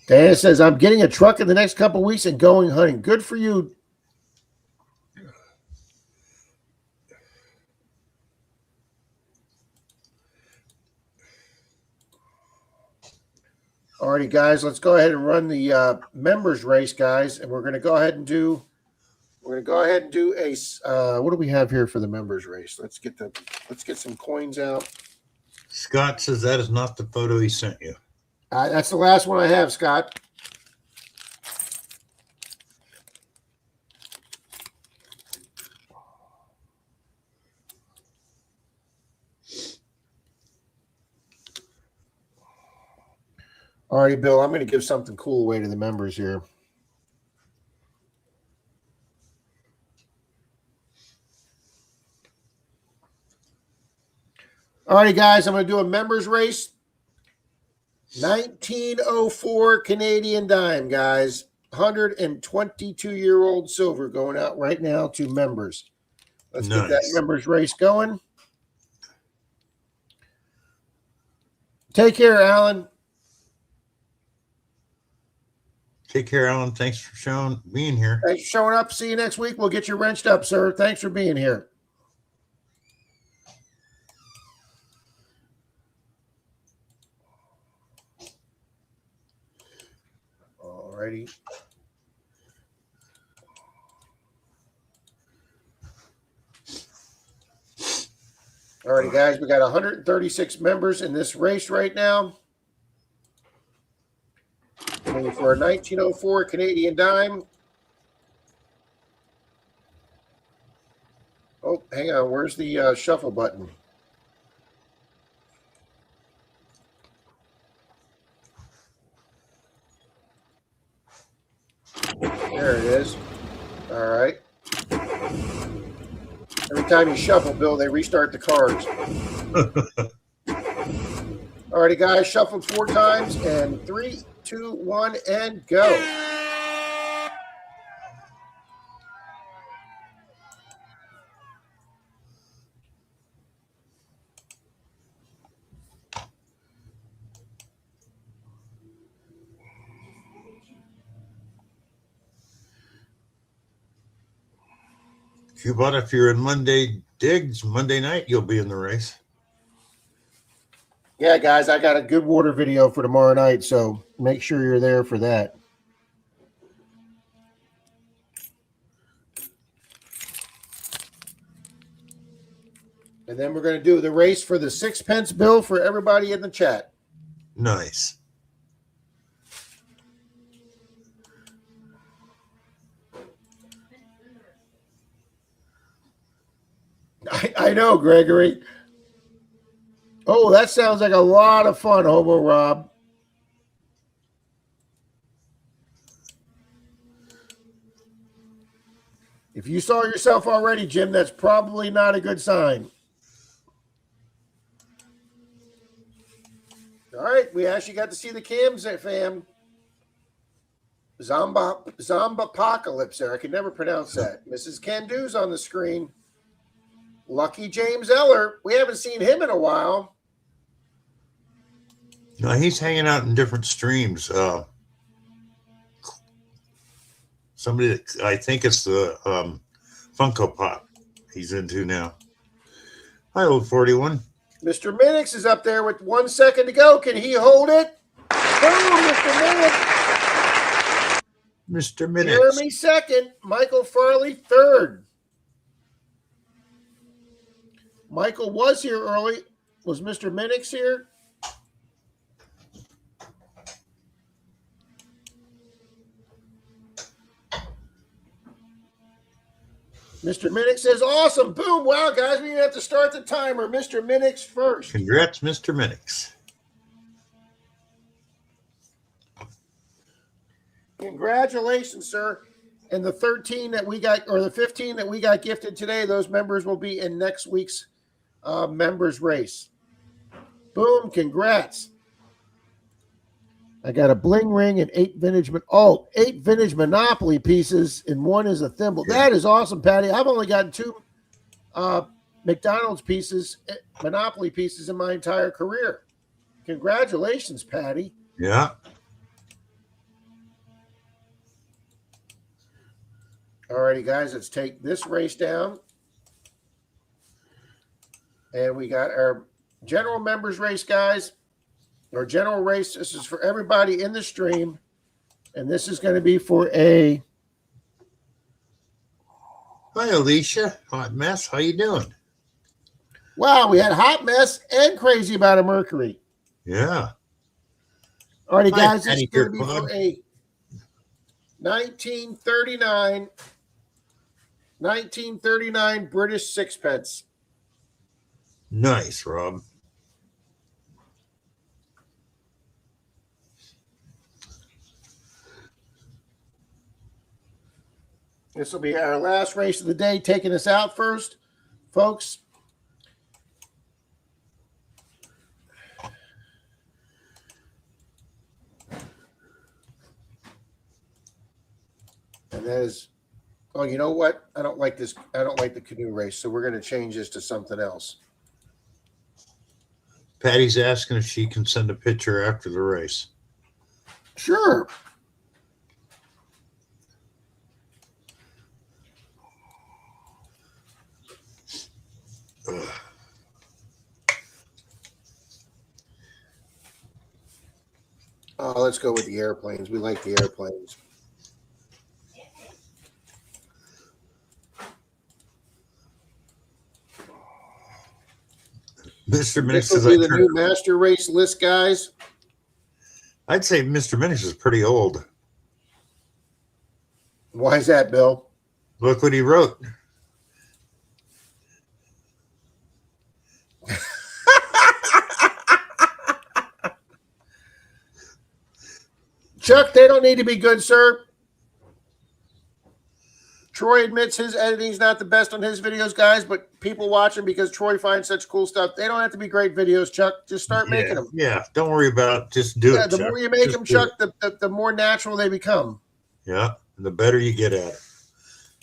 Speaker 2: Diana says, I'm getting a truck in the next couple of weeks and going hunting. Good for you. Alrighty, guys, let's go ahead and run the members race, guys, and we're going to go ahead and do a what do we have here for the members race? Let's get some coins out.
Speaker 1: Scott says that is not the photo he sent you.
Speaker 2: That's the last one I have, Scott. All right, Bill, I'm going to give something cool away to the members here. All righty, guys, I'm going to do a members race. 1904 Canadian dime, guys. 122-year-old silver going out right now to members. Let's get that members race going. Take care, Alan.
Speaker 1: Take care, Alan. Thanks for being here.
Speaker 2: Thanks for showing up. See you next week. We'll get you wrenched up, sir. Thanks for being here. All righty. All righty, guys. We got 136 members in this race right now. And for a 1904 Canadian dime. Oh, hang on. Where's the shuffle button? There it is. All right. Every time you shuffle, Bill, they restart the cards. All righty, guys. Shuffled 4 times. And 3, 2, 1, and go.
Speaker 1: But if you're in Monday digs, Monday night, you'll be in the race.
Speaker 2: Yeah, guys, I got a good water video for tomorrow night, so make sure you're there for that. And then we're going to do the race for the 6-pence bill for everybody in the chat.
Speaker 1: Nice.
Speaker 2: I know, Gregory. Oh, that sounds like a lot of fun, Hobo Rob. If you saw yourself already, Jim, that's probably not a good sign. We actually got to see the cams, fam. Zomba Apocalypse there. I could never pronounce that. Mrs. Candu's on the screen. Lucky James Eller. We haven't seen him in a while.
Speaker 1: No, he's hanging out in different streams. Somebody that I think it's the Funko Pop he's into now. Hi, old 41.
Speaker 2: Mr. Minix is up there with 1 second to go. Can he hold it? Boom, Mr. Minix.
Speaker 1: Mr. Minix.
Speaker 2: Jeremy second. Michael Farley third. Michael was here early. Was Mr. Minix here? Mr. Minix says, awesome. Boom. Wow, guys, we didn't have to start the timer. Mr. Minix first.
Speaker 1: Congrats, Mr. Minix.
Speaker 2: Congratulations, sir. And the 13 that we got, or the 15 that we got gifted today, those members will be in next week's members race. Boom. Congrats. I got a bling ring and 8 vintage Monopoly pieces, and 1 is a thimble.
Speaker 1: Yeah.
Speaker 2: That is awesome, Patty. I've only gotten 2 McDonald's pieces, Monopoly pieces in my entire career. Congratulations, Patty.
Speaker 1: Yeah.
Speaker 2: All righty, guys, let's take this race down. And we got our general members race, guys. Our general race, this is for everybody in the stream. And this is going to be for a...
Speaker 1: Hi, Alicia. Hot Mess. How you doing?
Speaker 2: Wow, we had Hot Mess and Crazy About a Mercury.
Speaker 1: Yeah.
Speaker 2: All righty,
Speaker 1: Hi,
Speaker 2: guys, this
Speaker 1: Patty
Speaker 2: is going to be
Speaker 1: Kirkwood.
Speaker 2: for a 1939 British sixpence.
Speaker 1: Nice, Rob.
Speaker 2: This will be our last race of the day, taking us out first, folks. And that is, oh, you know what? I don't like this. I don't like the canoe race, so we're going to change this to something else.
Speaker 1: Patty's asking if she can send a picture after the race.
Speaker 2: Sure.
Speaker 1: Ugh.
Speaker 2: Oh, let's go with the airplanes. We like the airplanes.
Speaker 1: Mr. Minix
Speaker 2: This
Speaker 1: says
Speaker 2: will be the new master race list, guys.
Speaker 1: I'd say Mr. Minix is pretty old.
Speaker 2: Why is that, Bill?
Speaker 1: Look what he wrote.
Speaker 2: Chuck, they don't need to be good, sir. Troy admits his editing's not the best on his videos, guys, but people watch them because Troy finds such cool stuff. They don't have to be great videos, Chuck. Just start making them.
Speaker 1: Yeah, don't worry about it. Just do it.
Speaker 2: The
Speaker 1: Chuck.
Speaker 2: more you make
Speaker 1: Just
Speaker 2: them,
Speaker 1: do
Speaker 2: Chuck,
Speaker 1: it.
Speaker 2: the more natural they become.
Speaker 1: Yeah, the better you get at it.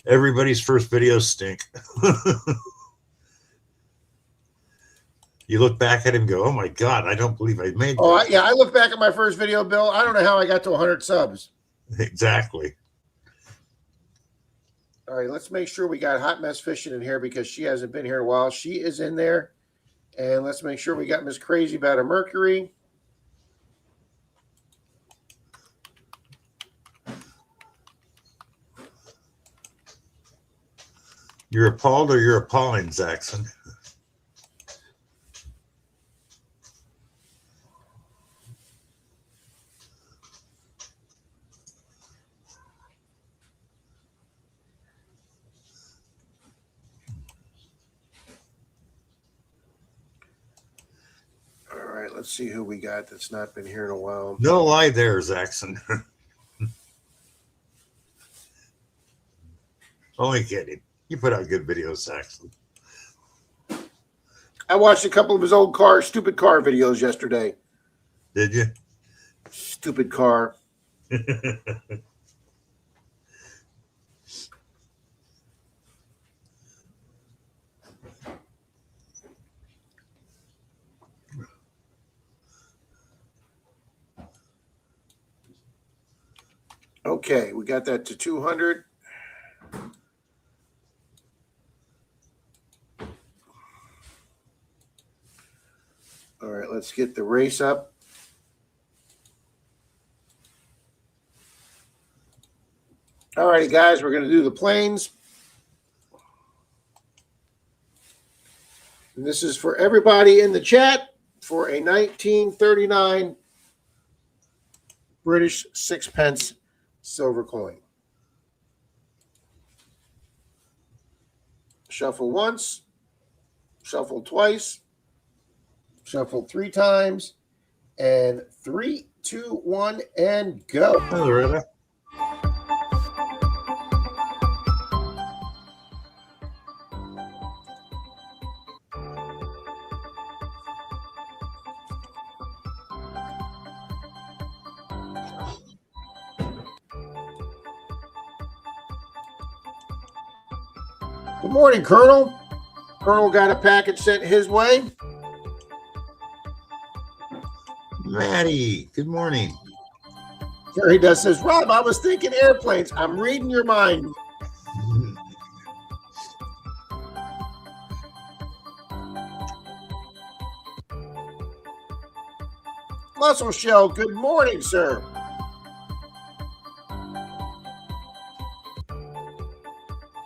Speaker 1: Everybody's first videos stink. You look back at him and go, oh my God, I don't believe I made that.
Speaker 2: Oh, yeah, I look back at my first video, Bill. I don't know how I got to 100 subs.
Speaker 1: Exactly.
Speaker 2: All right, let's make sure we got Hot Mess Fishing in here because she hasn't been here in a while. She is in there. And let's make sure we got Miss Crazy About a Mercury.
Speaker 1: You're appalled or you're appalling, Zaxxon?
Speaker 2: All right, let's see who we got that's not been here in a while.
Speaker 1: No lie there, Zaxxon. Only kidding. You put out good videos, Zaxxon.
Speaker 2: I watched a couple of his old stupid car videos yesterday.
Speaker 1: Did you?
Speaker 2: Stupid car. Okay, we got that to 200. All right, let's get the race up. All righty, guys, we're going to do the planes. And this is for everybody in the chat for a 1939 British sixpence silver coin. Shuffle once, shuffle twice, shuffle 3 times, and 3, 2, 1, and go.
Speaker 1: Hi, Loretta.
Speaker 2: Good morning, Colonel. Colonel got a package sent his way.
Speaker 1: Maddie, good morning.
Speaker 2: Here he does says, Rob, I was thinking airplanes. I'm reading your mind. Muscle Shell, good morning, sir.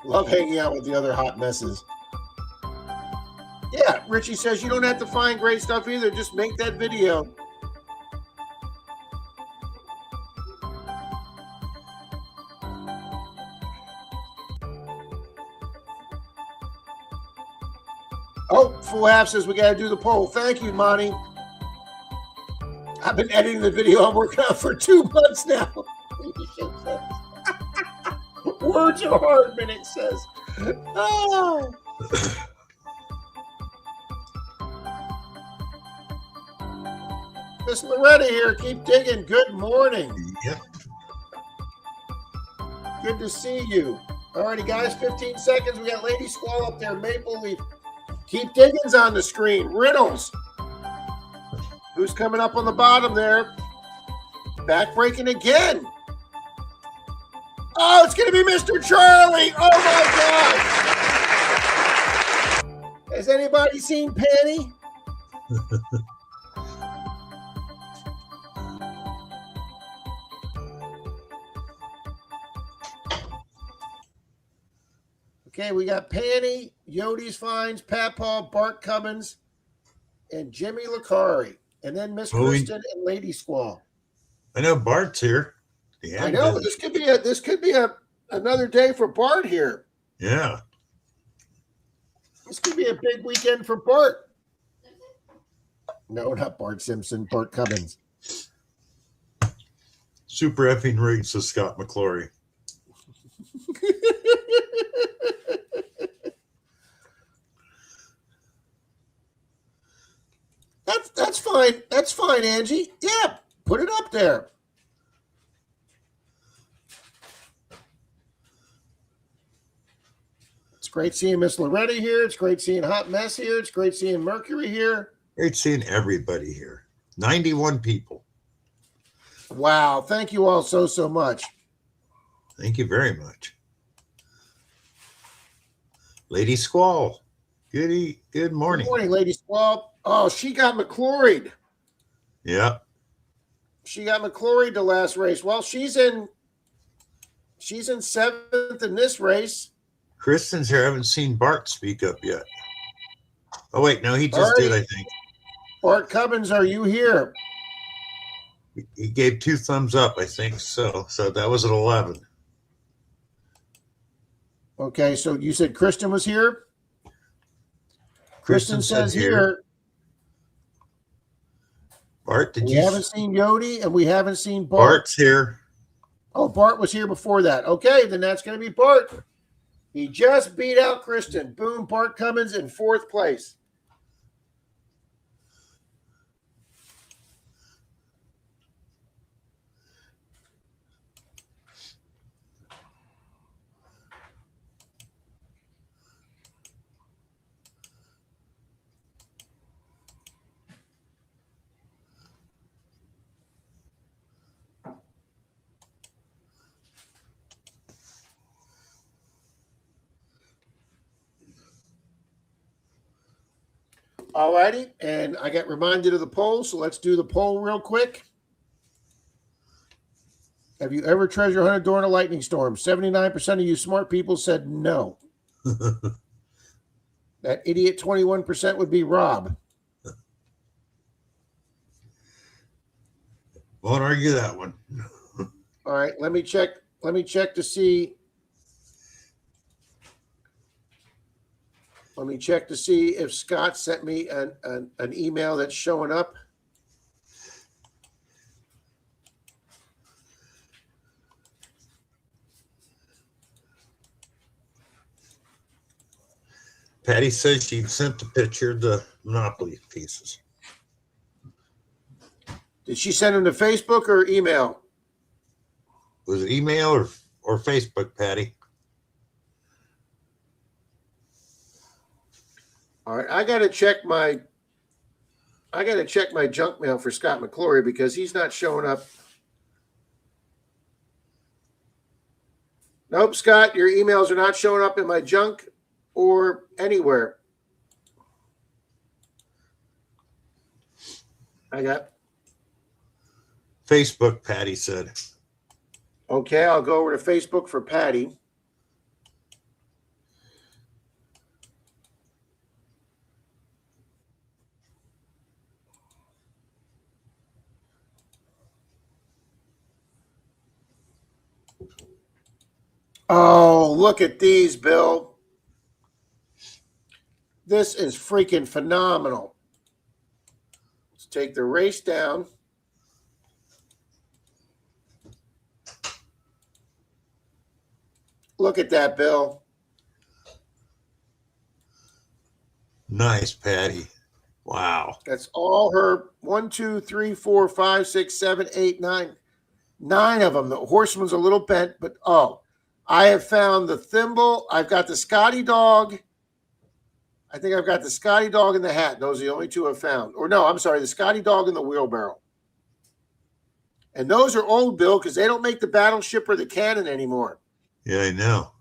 Speaker 2: Love hanging out with the other hot messes. Yeah, Richie says you don't have to find great stuff either. Just make that video. Oh, Full Half says we got to do the poll. Thank you, Monty. I've been editing the video I'm working on for 2 months now. Words are hard, Minute says. Oh. Miss Loretta here. Keep digging. Good morning.
Speaker 1: Yep.
Speaker 2: Good to see you. All righty, guys. 15 seconds. We got Lady Squall up there. Maple Leaf. Keep digging's on the screen. Riddles. Who's coming up on the bottom there? Backbreaking again. Oh, it's going to be Mr. Charlie. Oh, my God. Has anybody seen Penny? Okay, we got Panny, Yodes Fines, Papaw, Bart Cummins, and Jimmy Licari. And then Miss Kristen and Lady Squall.
Speaker 1: I know Bart's here. Yeah,
Speaker 2: I know this could be another day for Bart here.
Speaker 1: Yeah.
Speaker 2: This could be a big weekend for Bart. No, not Bart Simpson, Bart Cummins.
Speaker 1: Super effing rigged, says Scott McClory.
Speaker 2: That's fine. That's fine, Angie. Yeah, put it up there. It's great seeing Miss Loretta here. It's great seeing Hot Mess here. It's great seeing Mercury here.
Speaker 1: Great seeing everybody here. 91 people.
Speaker 2: Wow. Thank you all so much.
Speaker 1: Thank you very much. Lady Squall. Good morning.
Speaker 2: Good morning, Lady Squall. Oh, she got McCloried.
Speaker 1: Yeah.
Speaker 2: She got McCloried the last race. Well, she's in 7th in this race.
Speaker 1: Kristen's here. I haven't seen Bart speak up yet. Oh, wait. No, he just did, I think.
Speaker 2: Bart Cummins, are you here?
Speaker 1: He gave 2 thumbs up, I think. So that was at 11.
Speaker 2: Okay, so you said Kristen was here? Kristen says here.
Speaker 1: Bart,
Speaker 2: we haven't seen Yodi and we haven't seen Bart.
Speaker 1: Bart's here.
Speaker 2: Oh, Bart was here before that. Okay, then that's going to be Bart. He just beat out Kristen. Boom, Bart Cummins in 4th place. All righty. And I got reminded of the poll, so let's do the poll real quick. Have you ever treasure hunted during a lightning storm? 79% of you smart people said no. That idiot 21% would be Rob.
Speaker 1: Won't argue that one.
Speaker 2: All right, let me check. Let me check to see. Let me check to see if Scott sent me an email that's showing up.
Speaker 1: Patty says she sent the picture of the Monopoly pieces.
Speaker 2: Did she send them to Facebook or email?
Speaker 1: Was it email or Facebook, Patty?
Speaker 2: All right, I gotta check my junk mail for Scott McClory because he's not showing up. Nope, Scott, your emails are not showing up in my junk or anywhere. I got
Speaker 1: Facebook, Patty said.
Speaker 2: okay. I'll go over to Facebook for Patty. Oh, look at these, Bill. This is freaking phenomenal. Let's take the race down. Look at that, Bill.
Speaker 1: Nice, Patty. Wow.
Speaker 2: That's all her 1, 2, 3, 4, 5, 6, 7, 8, 9. 9 of them. The horseman's a little bent, but I have found the thimble. I've got the Scotty dog. I think I've got the Scotty dog and the hat. Those are the only two I've found. Or no, I'm sorry, the Scotty dog and the wheelbarrow. And those are old, Bill, because they don't make the battleship or the cannon anymore.
Speaker 1: Yeah, I know.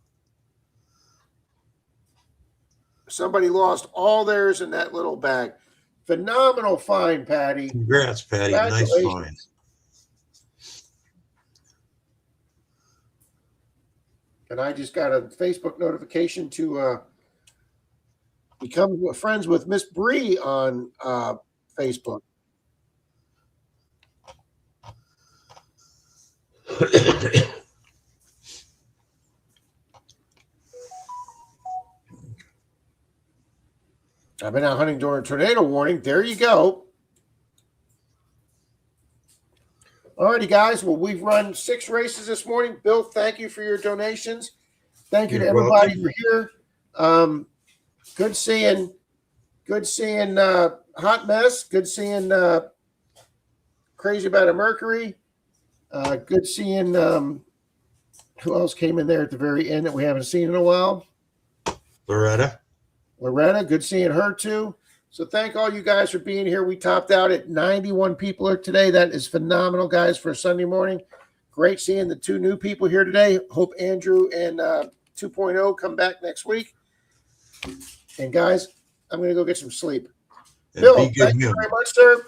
Speaker 2: Somebody lost all theirs in that little bag. Phenomenal find, Patty.
Speaker 1: Congrats, Patty. Nice find.
Speaker 2: And I just got a Facebook notification to become friends with Miss Bree on Facebook. I've been out hunting during a tornado warning. There you go. All righty, guys. Well, we've run 6 races this morning. Bill, thank you for your donations. Thank you to everybody for here. Good seeing Hot Mess. Good seeing Crazy About a Mercury. Good seeing who else came in there at the very end that we haven't seen in a while.
Speaker 1: Loretta,
Speaker 2: good seeing her too. So thank all you guys for being here. We topped out at 91 people today. That is phenomenal, guys, for a Sunday morning. Great seeing the 2 new people here today. Hope Andrew and 2.0 come back next week. And guys, I'm going to go get some sleep. Bill, thank you very much, sir.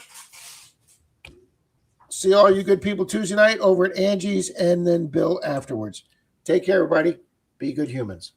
Speaker 2: See all you good people Tuesday night over at Angie's and then Bill afterwards. Take care, everybody. Be good humans.